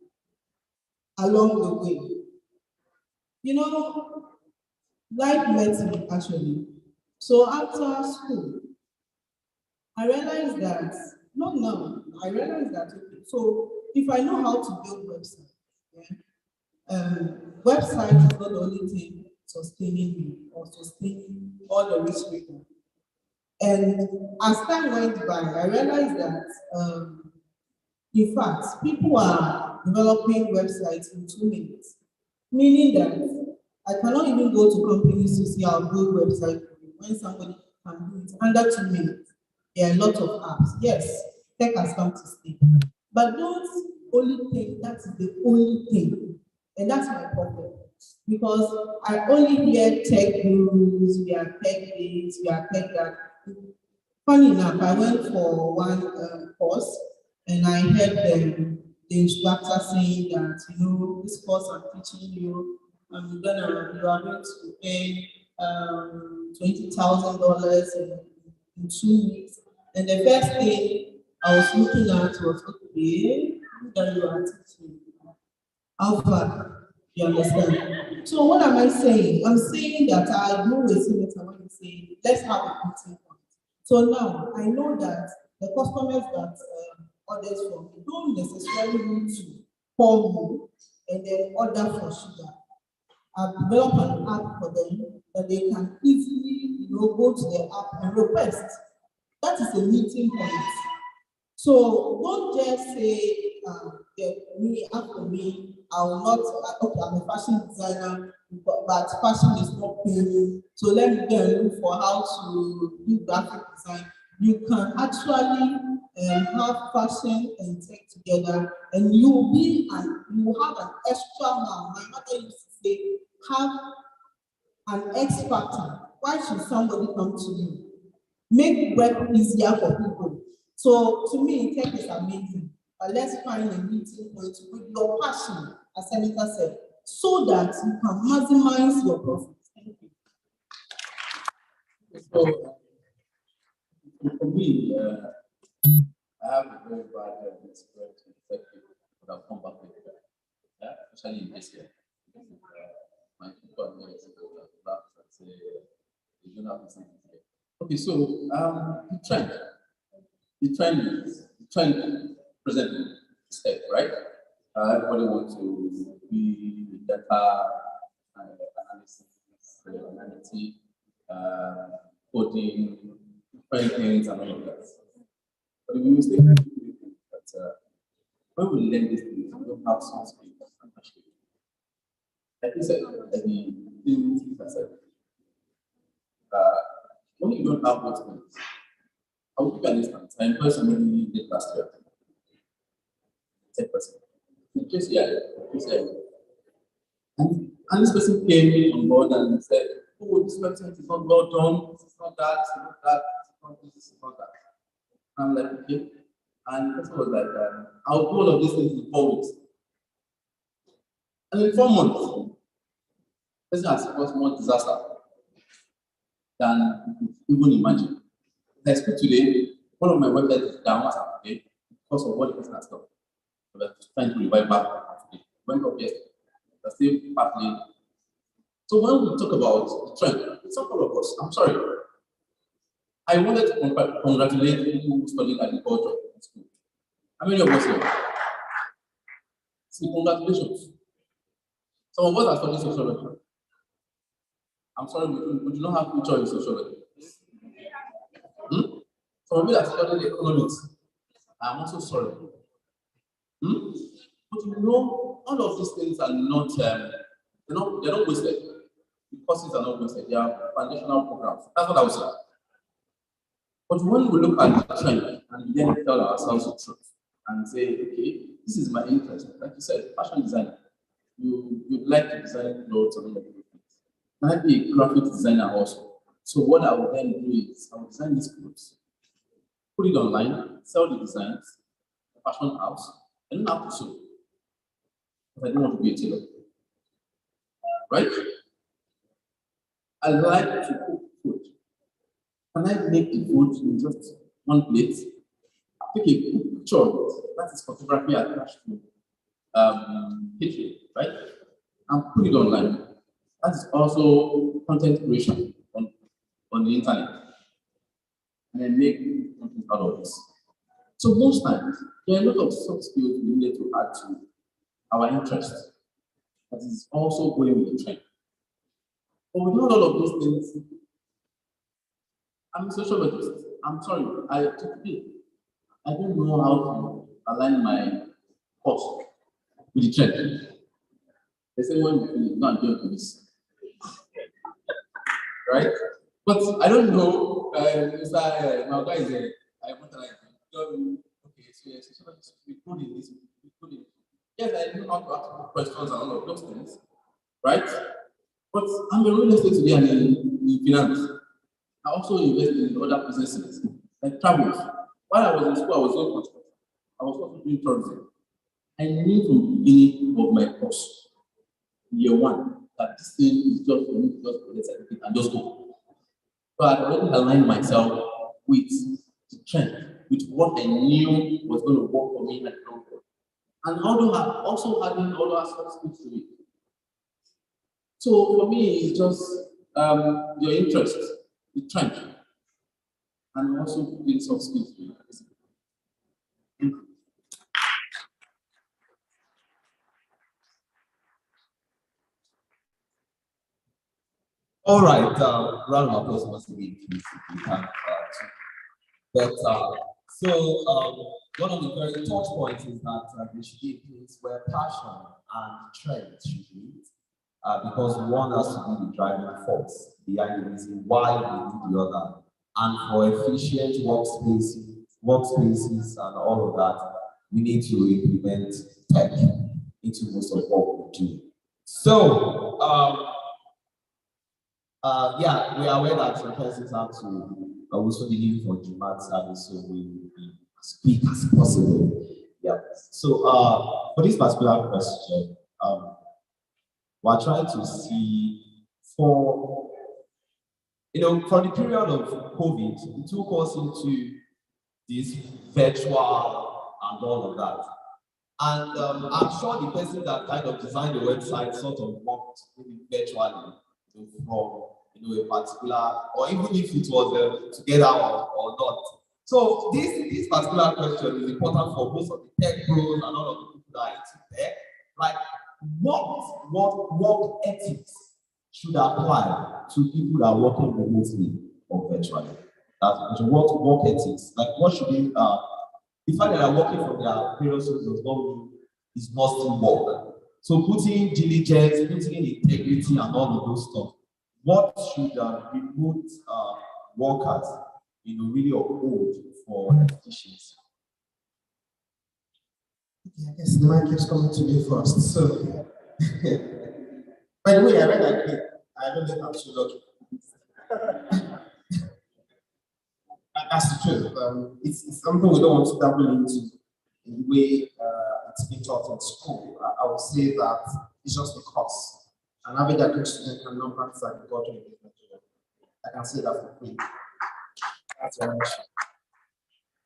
along the way, life met me actually. So after school, I realized that, not now, I realized that, okay, so if I know how to build websites, website is not the only thing sustaining me or sustaining all the rich people. And as time went by, I realized that, in fact, people are developing websites in 2 minutes, meaning that I cannot even go to companies to see how good website when somebody can do it under 2 minutes. There are a lot of apps. Yes, tech has come to stay. But don't only think that's the only thing. And that's my problem. Because I only hear tech gurus, we are tech this, we are tech that. Funny enough, I went for one course and I heard the instructor saying that, this course I'm teaching you, you are going to pay $20,000 in 2 weeks. And the first thing I was looking at was, okay, that you are teaching. How far? You understand? So what am I saying? I'm saying that I know a senator when you say, let's have a meeting point. So now I know that the customers that orders from me don't necessarily need to call me and then order for sugar. I've developed an app for them that they can easily, go to the app and request. That is a meeting point. So don't just say, me, after me, I will not, okay, I'm a fashion designer, but fashion is not paying. So let me go and look for how to do graphic design. You can actually have fashion and tech together, and you will have an extra now. My mother used to say, have an X factor. Why should somebody come to you? Make work easier for people. So to me, tech is amazing. But let's find a meeting point with your passion, as Senator said, so that you can maximize your profits. Thank you. So, for me, I have a very bad experience with tech people that have come back with it. Yeah, especially in this year. My people are very that say they don't have this here. Okay, so the trend presently is tech, right? Everybody wants to be data analysis, analytic, coding, different things, and all of that. But we mistake that when we learn these things, we don't have some skills and actually. Like you said, when you don't have those things, I will give you an instance. I employed somebody did last year. 10%. JCI. And this person came on board and said, oh, this website is not well done, this is not that, this is not that, this is not this, this is not that. I'm like, okay. And the person was like, I'll do all of these things in 4 weeks. And in 4 months, the person has caused more disaster than you could even imagine. I speak today, one of my websites is down as of today because of what the person has done. We're trying to revive back today. Went up yesterday. We're still partly. So when we talk about the trend, it's not all of us. I'm sorry. I wanted to congratulate people who studied agriculture in school. How many of us here? See, congratulations. Some of us are studying sociology. I'm sorry, we do not have future in sociology. Some of you that studied economics, I'm also sorry. But all of these things are not, they're not wasted. The courses are not wasted. They are foundational programs. That's what I would say. But when we look at the trend and then tell ourselves the truth and say, okay, this is my interest. Like you said, fashion design. You'd like to design clothes and all of those things. I might be a graphic designer also. So what I will then do is I will design these clothes, put it online, sell the designs, the fashion house, and then have to sew. Because I don't want to be a tailor. Right? I like to cook food. Can I make the food in just one plate? Take a picture of it. That is photography attached to kitchen, right? And put it online. That is also content creation on the internet. And then make something out of this. So most times, there are a lot of soft skills we need to add to our interest. That is also going with the trend. But without all of these things, I'm a sociologist. I'm sorry, I don't know how to align my course with the trend. They say when you go and join police. Right? But I don't know, Mr. My guy is I want to like, okay, so yes, sociologist, we put in this, we put in. Yes, I know how to ask questions and all of those things, right? But I'm a real estate today and in finance. I also invest in other businesses, like travels. While I was in school, I was doing transport. I was also doing tourism. I knew from the beginning of my course, year one, that this thing is just for me to just collect certificate and just go. So I already aligned myself with the trend, with what I knew was going to work for me at long term. And although I also having all our soft skills to it, So for me, it's just your interest, the trend, and also building soft skills. All right, round of applause once again, please, if you can. But one of the very touch points is that there should be a place where passion and trend should meet, because one has to be the driving force behind the reason why we do the other, and for efficient workspaces and all of that, we need to implement tech into most of what we do. So, yeah, we are aware that some persons have to also be looking for demand service, so we will be as quick as possible. Yeah. So, for this particular question, we're trying to see for the period of COVID, it took us into this virtual and all of that. And I'm sure the person that kind of designed the website sort of worked virtually from a particular, or even if it was together or not. So this particular question is important for most of the tech pros and all of the people that are into tech. Like, what work ethics should apply to people that are working remotely or virtually? That's the question. What work ethics? Like, what should be the fact that they are working from their various sources does not mean it's must work. So putting diligence, putting in integrity and all of those stuff. What should remote workers really uphold for efficiency? Yeah, I guess the mic keeps coming to me first. So, by the way, I read that book. I don't know if I'm too lucky. That's the truth. It's something we don't want to dabble into in the way it's been taught in school. I would say that it's just the cost. An average graduate student cannot practice agriculture in Nigeria. I can say that for free. That's one issue.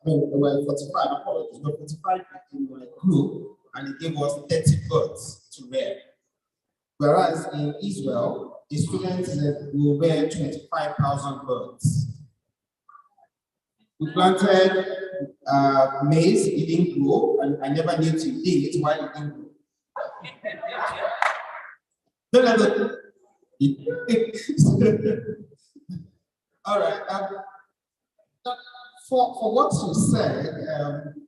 I mean, we were 45, apologies, but 45 people in my group, and it gave us 30 birds to rear. Whereas in Israel, a student will rear 25,000 birds. We planted maize, it didn't grow, and I never knew to dig it while it didn't grow. All right. For what you said,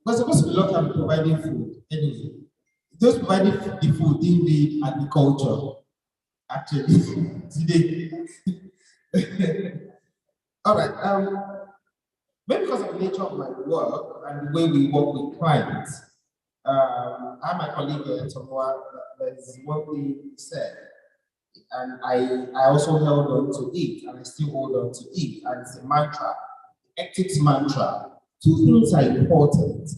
we're supposed to be looking at providing food anyway. Those providing the food didn't need agriculture, actually, today. All right. Maybe because of the nature of my work and the way we work with clients, I have my colleague Tomoa, there's one thing he said, and I also held on to it, and I still hold on to it, and it's a mantra, ethics mantra. Two things are important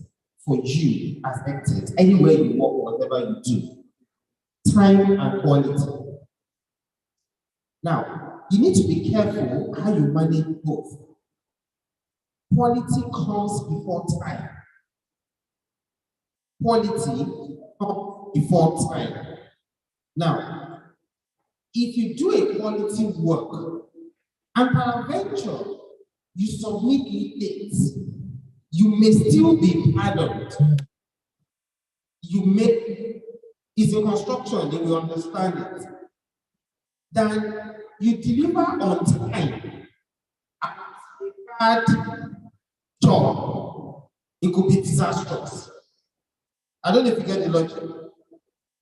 for you as ethics, anywhere you work, whatever you do: time and quality. Now, you need to be careful how you manage both. Quality comes before time. Quality comes before time. Now, if you do a quality work and peradventure you submit it late, you may still be pardoned. It's a construction, they will understand it. Then you deliver on time. Bad job, it could be disastrous. I don't know if you get the logic.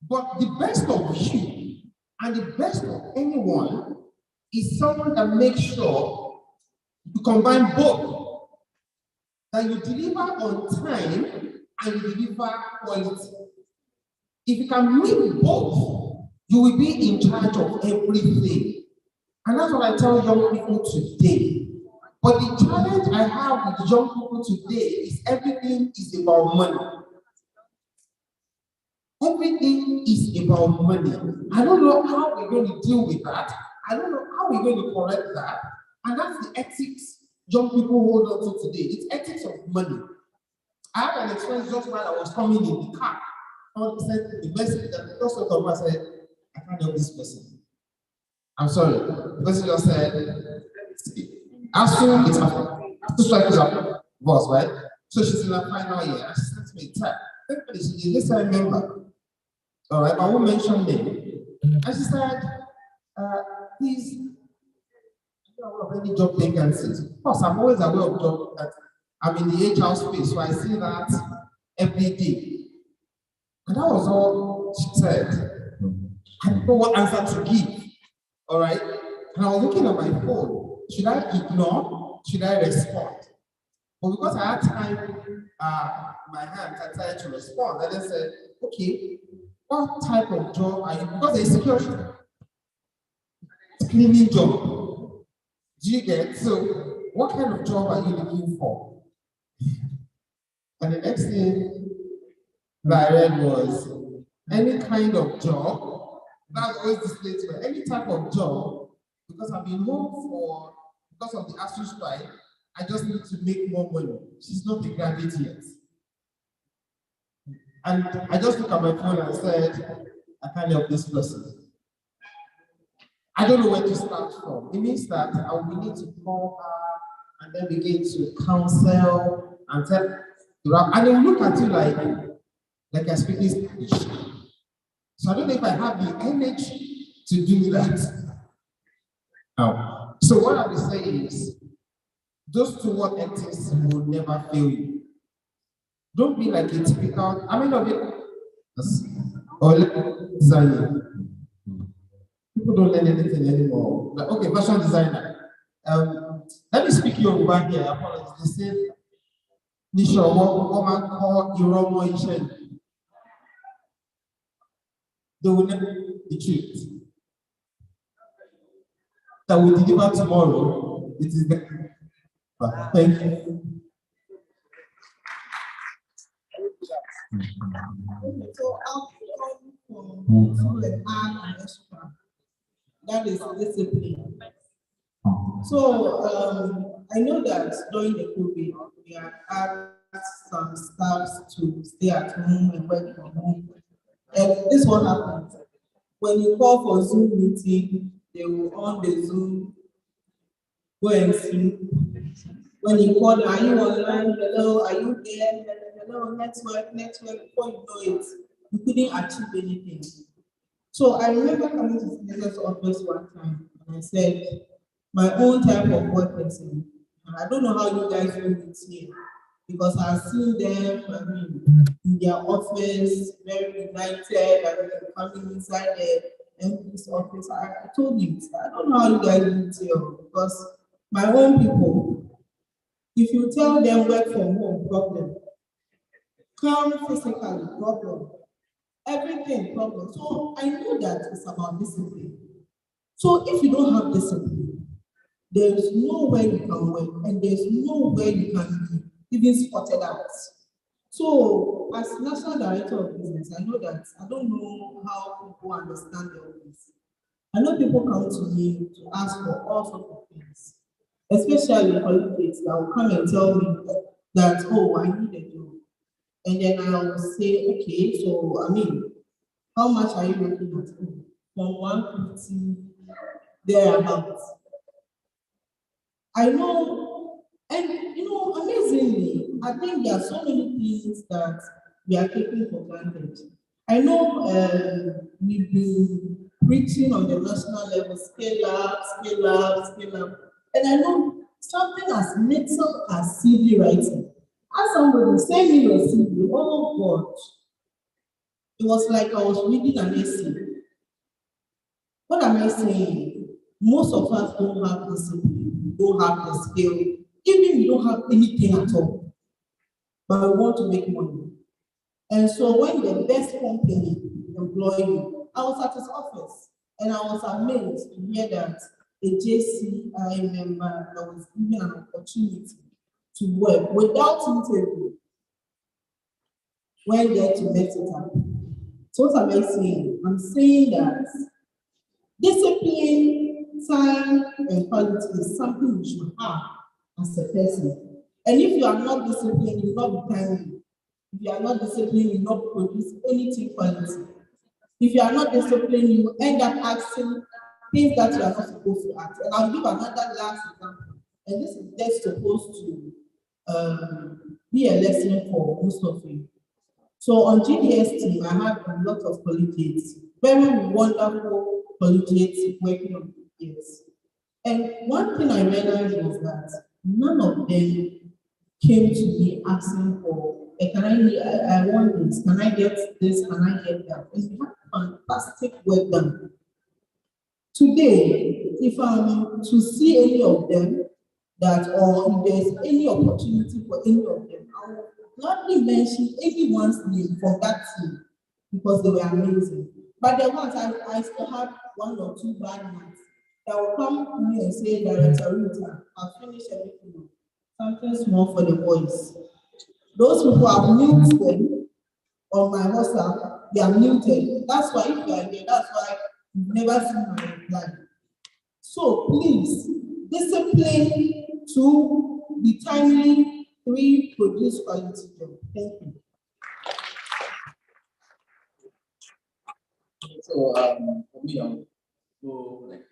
But the best of you and the best of anyone is someone that makes sure you combine both. That you deliver on time and you deliver quality. If you can meet both, you will be in charge of everything. And that's what I tell young people today. But the challenge I have with young people today is everything is about money. Everything is about money. I don't know how we're going to deal with that. I don't know how we're going to correct that. And that's the ethics young people hold on to today. It's ethics of money. I had an experience just while I was coming in the car. Someone said the message that the person told me, I said, I can't help this person. I'm sorry, because you just said, ASU, it's ASU strike is a boss, right? So she's in her final year, and she said to me, "Tap, she just I remember. All right, I won't mention name." And she said, please, I don't know of any job vacancies. Of course, I'm always aware of job that I'm in the HR space, so I see that every day. And that was all she said. I didn't know what answer to give. All right. And I was looking at my phone. Should I ignore? Should I respond? But because I had time, my hands, I tried to respond. And I said, okay, what type of job are you? Because there's security. Cleaning job. Do you get? So, what kind of job are you looking for? And the next thing that I read was any kind of job. That's always displayed to me. Any type of job, because I've been home because of the ASU strike, I just need to make more money. She's not a graduate yet. And I just looked at my phone and said, I can't help this person. I don't know where to start from. It means that I will need to call her and then begin to counsel and tell her. And they will look at you like I speak English. So I don't know if I have the energy to do that. Now, so what I will say is, those two word ethics will never fail you. Don't be like a typical, or designer. People don't learn anything anymore. Like, okay, fashion designer. Let me speak Yoruba here. Apologies. They say, Nisha, what woman call Iromo Ishen. They will never the truth. That will deliver tomorrow. It is the thank you. So I'll come from an art and extra. That is discipline. So I know that during the COVID, we had asked some staffs to stay at home and work from home. And this is what happens. When you call for Zoom meeting, they will on the Zoom, go and sleep. When you call, are you online? Hello, are you there? Hello, network. Before you know it, you couldn't achieve anything. So I remember coming to the business office one time and I said, my own type of work person, and I don't know how you guys do it here, because I've seen them, in their office, very united, coming inside the MP's office. I told him, I don't know how you guys do it here, because my own people, if you tell them work from home, problem. Come physically, problem. Everything, problem. So I know that it's about discipline. So if you don't have discipline, there's nowhere you can work and there's nowhere you can be even spotted out. So as National Director of Business, I know that I don't know how people understand all this. I know people come to me to ask for all sorts of things, especially holidays that will come and tell me that, oh, I need a job. And then I will say, okay, so how much are you looking at? From 150 thereabouts. I know, and amazingly, I think there are so many things that we are taking for granted. I know we've been preaching on the national level, scale up. And I know something as little as CV writing. As somebody send me your CV, oh God. It was like I was reading an essay. What am I saying? Most of us don't have discipline, we don't have the skill, even we don't have anything at all, but we want to make money. And so when the best company employ you, I was at his office and I was amazed to hear that a JCI member that was given an opportunity to work without interview went there to mess it up. So what am I saying? I'm saying that discipline, time, and quality is something you should have as a person. And if you are not disciplined, you will not be timely. If you are not disciplined, you will not produce anything quality. If you are not disciplined, you will end up asking things that you are not supposed to ask. And I'll give another last example. And this is just supposed to be a lesson for most of you. So on GDS team, I have a lot of collegiates, very wonderful collegiates working on GDS. And one thing I realized was that none of them came to me asking for, I want this, can I get this, can I get that? And we have fantastic work done. Today, if I'm to see any of them, or if there's any opportunity for any of them, I will gladly mention everyone's name from that team because they were amazing. But the ones I still have one or two bad ones that will come to me and say, Director Rita, I've finished everything. Something small for the boys. Those people have muted them on my WhatsApp, they are muted. That's why if you are here, that's why you've never seen my reply. So please, discipline to be timely, 3, produce quality job. Thank you. So for me, I'll go like this.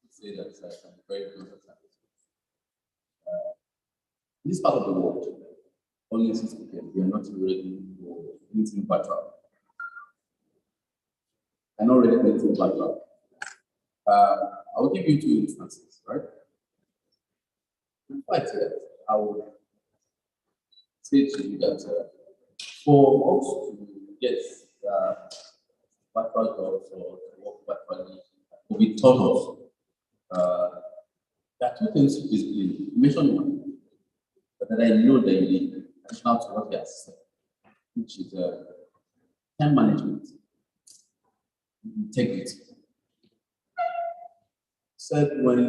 Say that I'm very close to that. In this part of the world, honestly speaking, we are not ready for anything virtual. I'm not ready for anything virtual. I will give you 2 instances, right? Before I say that, I will say to you that for us to get virtual jobs or to work virtually, will be taught us. There are 2 things to basically mention one, but that I know that you need additional to what you have said, which is time management, integrity. Said when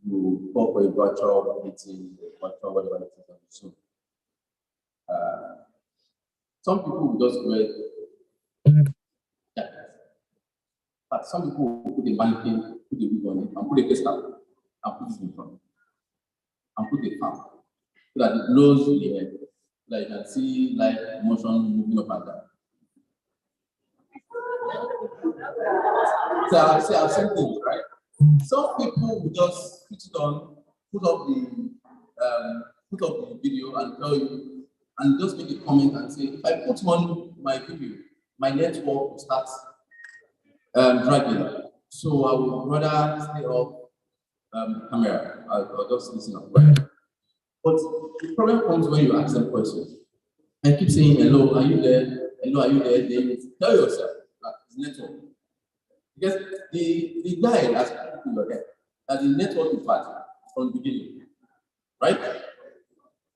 you go for a virtual meeting, virtual whatever it is on Zoom. Some people will just wear jackets, but some people will put a mannequin, put a wig on it, and put a face cap, and put it in front, and put a fan, so that it blows the air, so that you can see light motion moving up and down. So I've seen things, right? Some people will just put it on, put up the video and tell you, and just make a comment and say, if I put on my video, my network will start dragging. So I would rather stay off the camera. I'll just listen up. Right? But the problem comes when you ask them questions. I keep saying, hello, are you there? Hello, are you there? Then tell yourself that it's network. Because the guy has put in your head that the network is bad from the beginning. Right?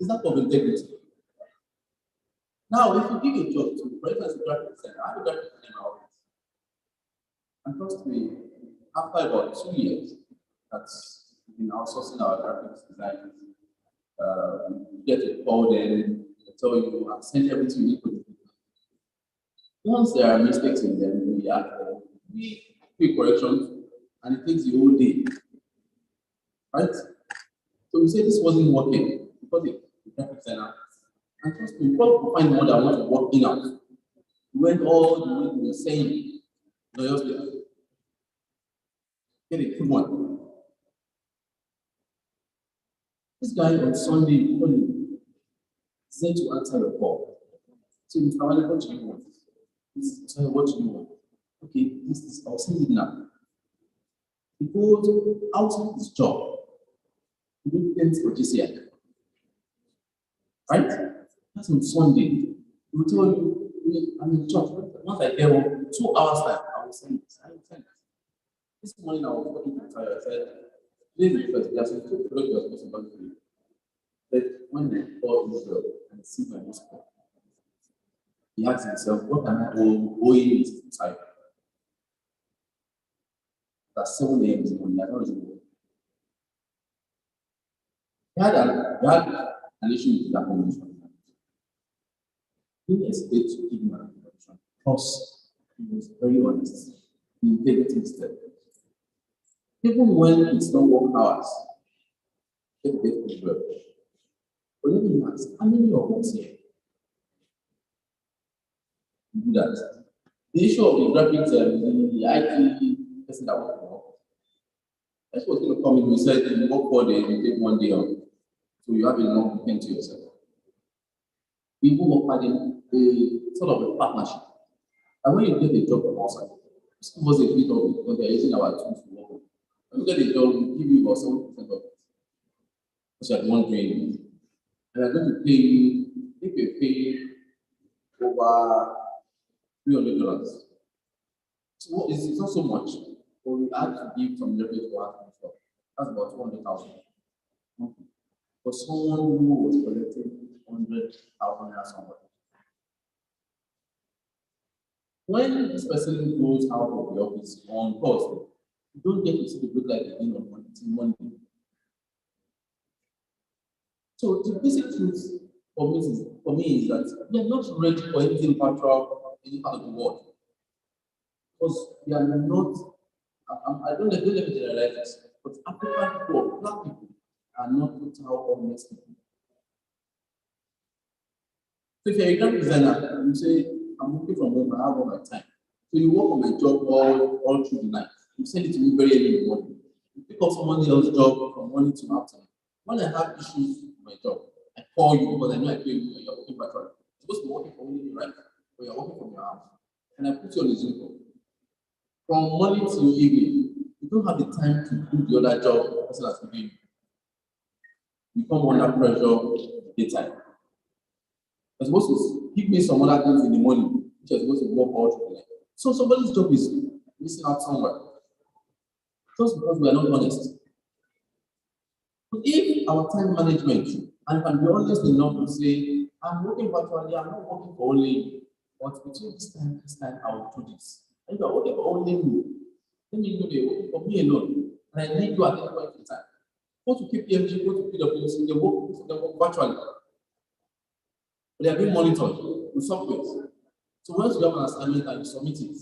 It's not of integrity. Now, if you give a job to, for instance, a graphic designer, I have a graphic designer in my office. And trust me, after about 2 years, that's in outsourcing our graphics designers, you get a call, then they tell you, I've sent everything you need to do. Once there are mistakes in them, we add them, we quick corrections, and it takes the whole day. Right? So we say this wasn't working because the graphic designer, and trust me, people find one that want to work in out. We went all the way to the same lawyers there. Get a good one. This guy on Sunday morning said to answer the call. So, Mr. Wale, what do you want? What do you want? Okay, this I'll send it now. He goes outside his job. He did things for JCI. Right? That's on Sunday. He will tell you, I'm in church. Once I get home, 2 hours time, I will send it. I will send it. This morning I was talking to Tyler. I said, today is the first day. I said, two products was possible to you. But when I call Israel and see my musical, he asked himself, what am I owing it to Tyler? That's 7 a.m. in the morning. I don't know. He had an issue with that condition. He didn't expect to give him an information because he was very honest. The integrity instead. Even when it's not work hours, get as well. But let me ask, how many of us here do that? The issue of the graphics, the IT person that worked for, that's what's going to come in. We said you work 4 days, you take 1 day off, so you have a long weekend to yourself. People work at a sort of a partnership. And when you get a job from outside, this was a bit of it because they're using our tools to work. When you get a job, we give you about 7% of it. Because you are the one doing it. And they're going to pay you, if you pay over $300. So it's not so much, but we had to give some leverage for our stuff. That's about 200,000. For someone who was collecting 100,000 or something. When this person goes out of the office on Thursday, you don't get to see the break like again on Monday. So the basic truth for me is that we are not ready for anything virtual in any part of the world. Because we are not, I don't let me generalize this, but African people, black people, are not total honest people. So if you're a graphic designer, you say, I'm working from home, I have all my time. So you work on my job all through the night. You send it to me very early in the morning. You pick up someone else's job from morning to afternoon. When I have issues with my job, I call you because I know I pay you and you're working virtually. You're supposed to be working from home, right? But you're working from your house. And I put you on the Zoom call. From morning till evening, you don't have the time to do the other job the person has given you. You come under pressure daytime. You're supposed to give me some other things in the morning, which you're supposed to work all through the night. So somebody's job is missing out somewhere. Just because we are not honest. But if our time management, and can be honest enough to say, I'm working virtually, I'm not working for only you, but between this time, I will do this. And if you're working for only me, then you know they're working for me alone. And I need you at any point in time. Go to KPMG, go to PwC, they work virtually. They are being monitored with software. So once you have an assignment and you submit it,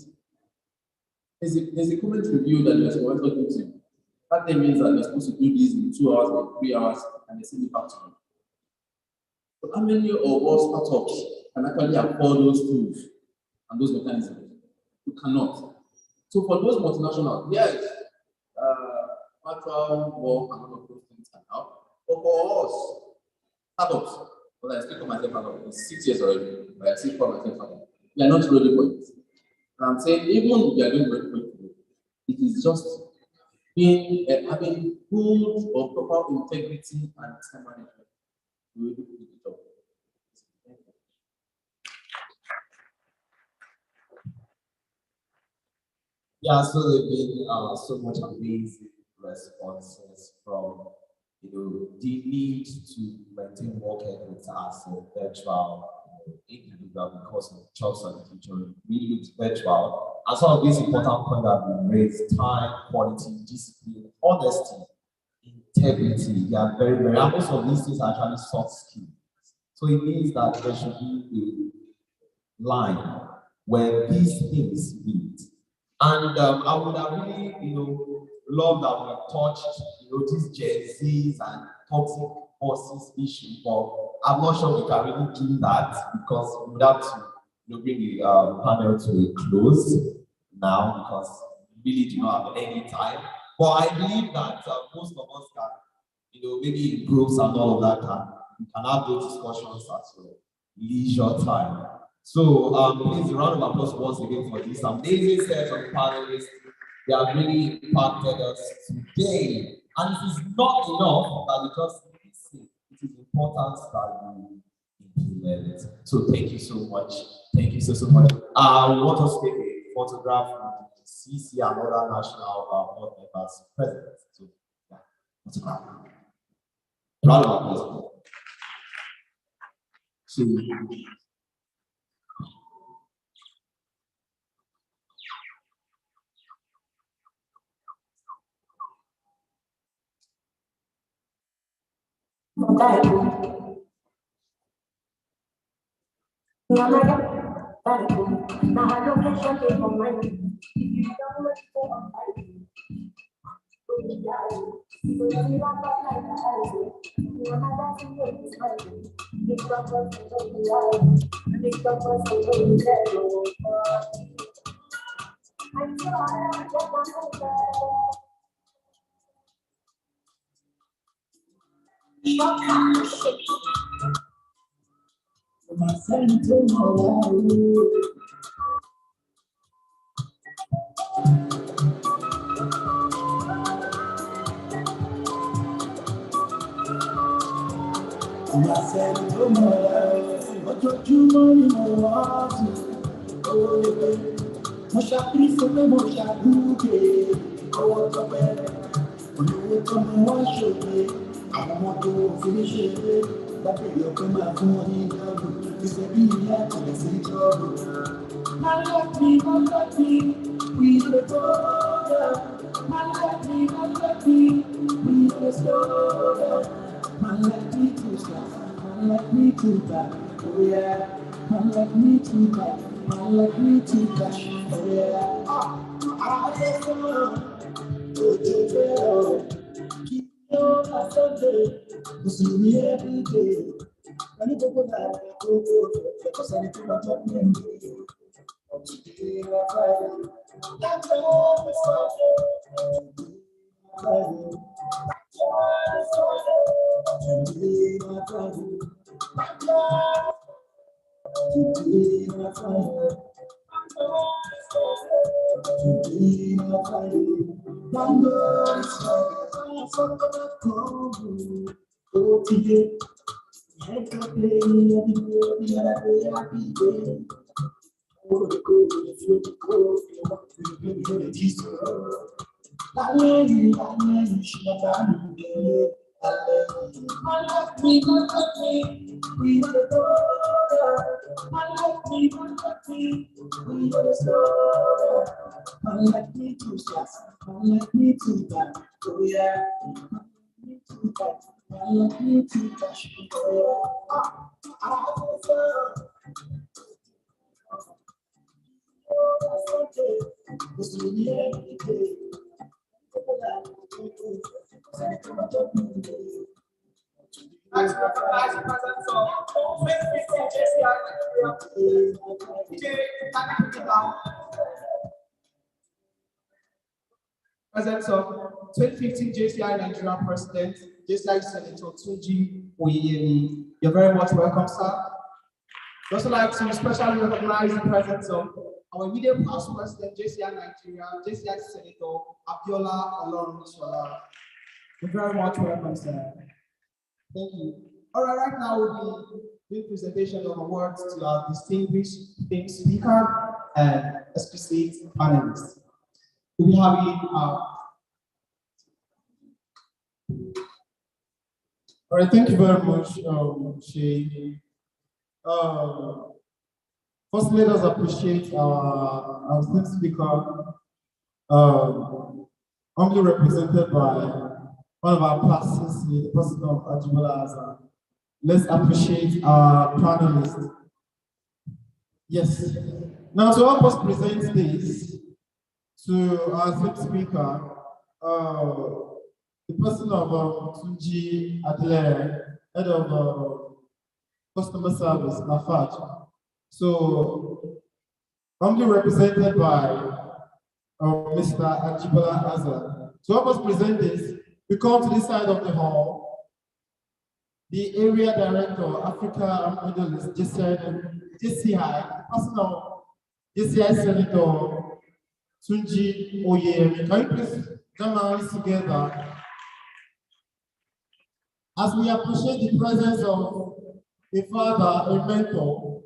there's a comment review that your supervisor gives you. That then means that you're supposed to do this in 2 hours or 3 hours and they send it back to you. But how many of us startups can actually afford those tools and those mechanisms? You cannot. So for those multinationals, yes, virtual work and all of those things are out. But for us, startups, but I speak for myself about it's 6 years already, but I speak for myself about we are not ready for it. And I'm saying even if we are doing ready for it, it is just being having good or proper integrity and time management to be able to do the job. Yeah, so there've been so much amazing responses from the need to maintain work ethics as a virtual individual because of jobs and the future really looks virtual. And some of these important points that we raised: time, quality, discipline, honesty, integrity. They are very, very, and most of these things are actually soft skills. So it means that there should be a line where these things meet. And I would have really, loved that we touched, these Gen Zs and toxic bosses issue, but I'm not sure we can really do that because we would have to, bring the panel to a close now because we really do not have any time. But I believe that most of us can, maybe in groups and all of that, we can have those discussions at your leisure time. So please, a round of applause once again for this amazing set of panelists. They have really impacted us today. And it is not enough that we just listen. It is important that we implement it. So thank you so much. Thank you so much. I want us to take a photograph with the CC and other national board members present. So yeah, photograph. Round of applause. So, Let's recognize the presence of 2015 JCI Nigeria. Presence of 2015 JCI Nigeria President, JCI Senator Tunji Oyeyemi. You're very much welcome, sir. I'd also like to especially recognize the presence of our immediate past president, JCI Nigeria, JCI Senator Abiola Olorunshola. You're very much welcome, sir. Thank you. All right now we'll be doing presentation of awards to our distinguished theme speaker and exquisite panelists. We'll be having all right, thank you very much, Shay. First, let us appreciate our theme speaker, humbly represented by one of our classes, the person of Ajibola Azar. Let's appreciate our panelists. Yes. Now, to help us present this to our third speaker, the person of Tunji Adler, head of customer service, Afaj. So, humbly represented by Mr. Ajibola Azar. To help us present this, we come to this side of the hall. The area director, Africa and Middle East, JCI, person of JCI Senator Tunji Oyeyemi. Can you please join our hands together as we appreciate the presence of a father, a mentor,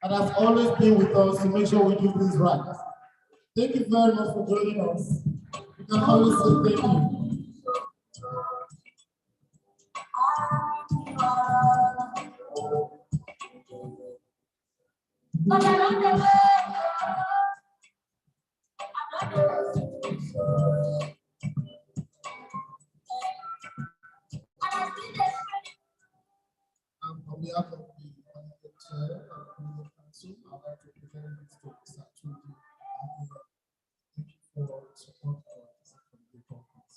that has always been with us to make sure we do things right. Thank you very much for joining us. You can always say thank you. On behalf of the chair and the council, I'd like to present this to Mr. Tunji. Thank you for support our second conference.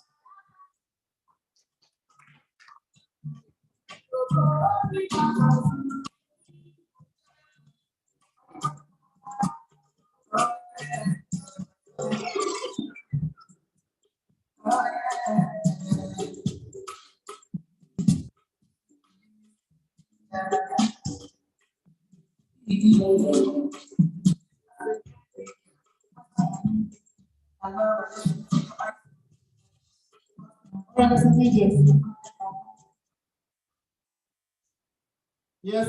Representatives. Yes,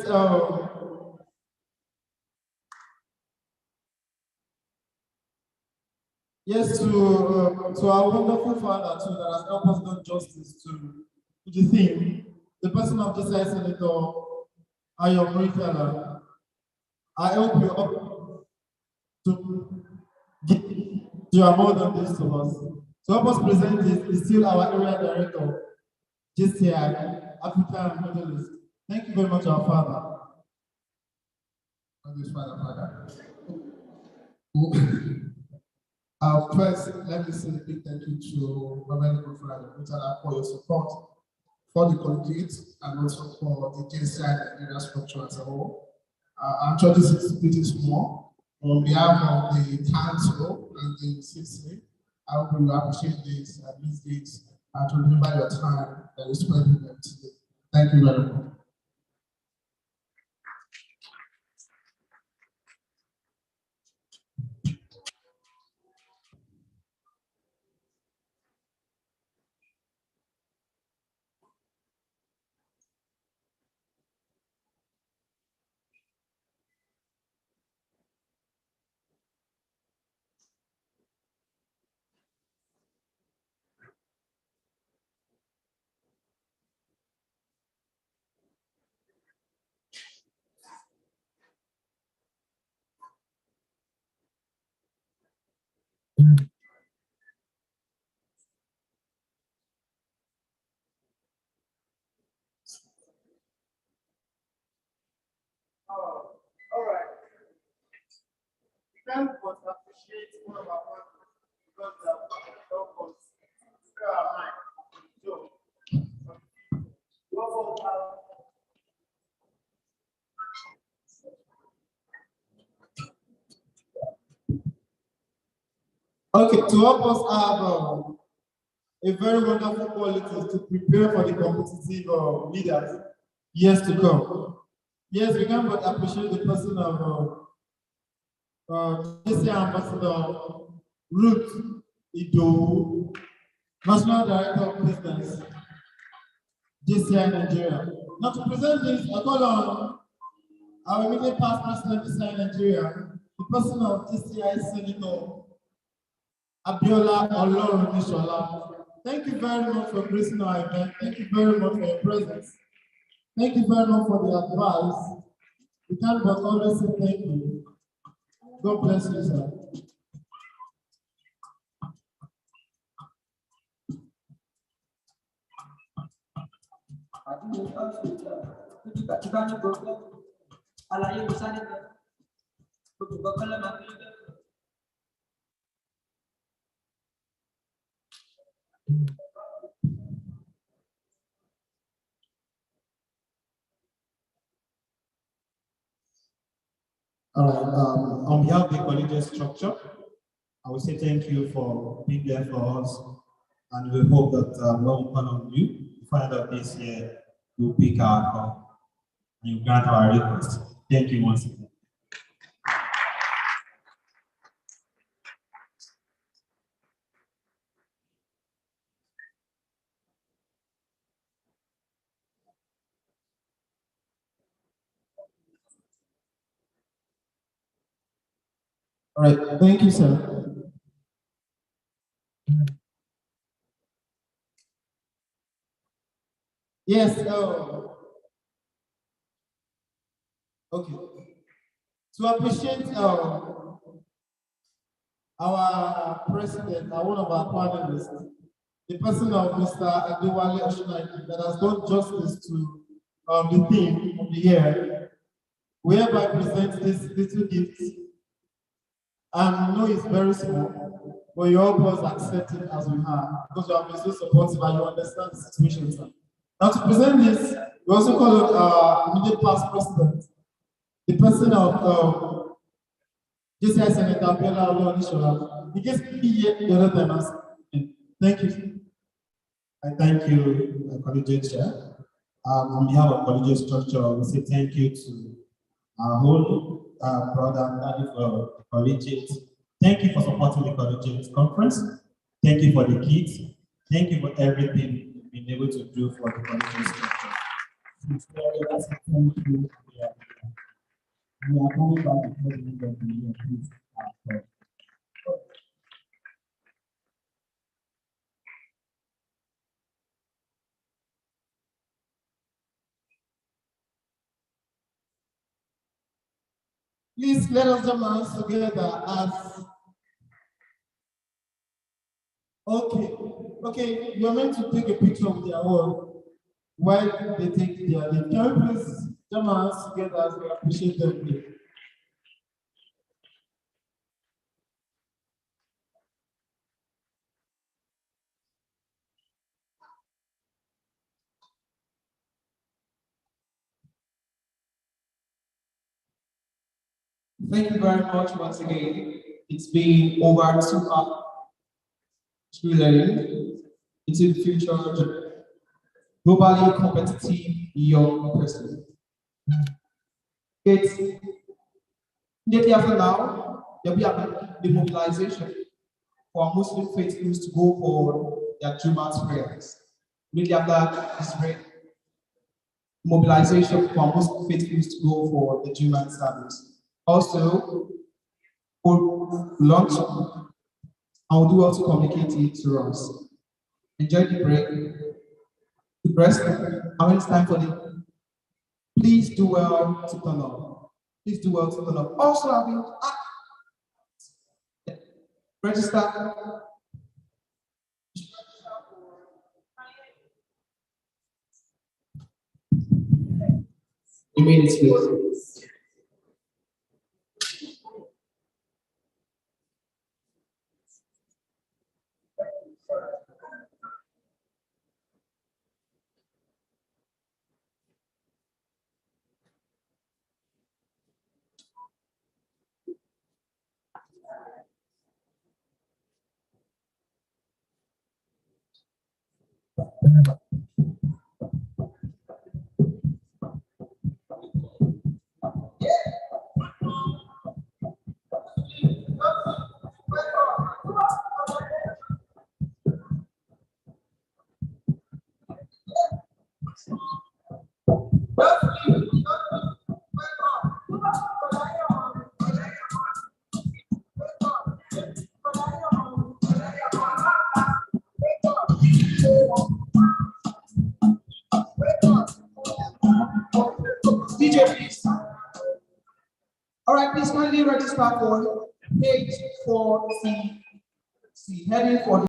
yes, to our wonderful father too that has helped us do justice to the theme, the person of JCI Senator Ayo Murikala. I hope you up to give you are more than this to us. To help us present this is still our area director, JCI, Africa and Middle East. Thank you very much, our father. Father. First, let me say a big thank you to Reverend Mutala for your support for the collegiate and also for the JCI area structure as a whole. I'm sure this is pretty small. On behalf of the council and the CC, I hope you appreciate this and these days to remember your time that you spent with them today. Thank you very much. All right. We can't but appreciate one of our partners because they have helped us clear our mind. So, we also have okay, to help us have a very wonderful quality to prepare for the competitive leaders years to come. Yes, we can but appreciate the person of JCI Ambassador Ruth Ido, National Director of Business, JCI Nigeria. Now to present this, I call on our immediate past president of JCI Nigeria, the person of JCI Senator Abiola Olorunishola. Thank you very much for gracing our event. Thank you very much for your presence. Thank you very much for the advice. We can't but always say thank you. God bless you, sir. All right, on behalf of the collegiate structure, I will say thank you for being there for us, and we hope that when we call on you, we find out this year, you'll pick our call and you grant our request. Thank you once again. All right, thank you, sir. Yes, okay. To appreciate our president, one of our panelists, the person of Mr. Adewale Oshunaiki, that has done justice to the theme of the year, we hereby present this little gift. I know it's very small, but you help us accept it as we are, because you have been so supportive and you understand the situation, sir. Now to present this, we also call it immediate past president, the person of JCI Senator Abiola Olorunishola. He gets me here the other time. Thank you. I thank you, collegiate chair. On behalf of collegiate structure, we say thank you to our whole brother and daddy for the collegiate. Thank you for supporting the collegiate conference. Thank you for the kits. Thank you for everything you've been able to do for the collegiate structure. Thank you. We are coming back before the end of the year, please. Please let us join hands together as. Okay, you're meant to take a picture of their work while they take their leave. Can we please join hands together as we appreciate them? Thank you very much once again. It's been over 2 hours to learn into the future globally competitive young person. It's immediately after now, there'll be the mobilization for Muslim faithfuls to go for their Jumat prayers. Immediately after this prayer, mobilization for Muslim faithfuls to go for the Jumat service. Also, for lunch, I will do well to communicate it to us. Enjoy the break. The rest, how it's time for the. Please do well to turn up. Please do well to turn up. Also, I'll be register. Minutes, please. DJ, please. All right, please kindly register for page 4C. Heading for the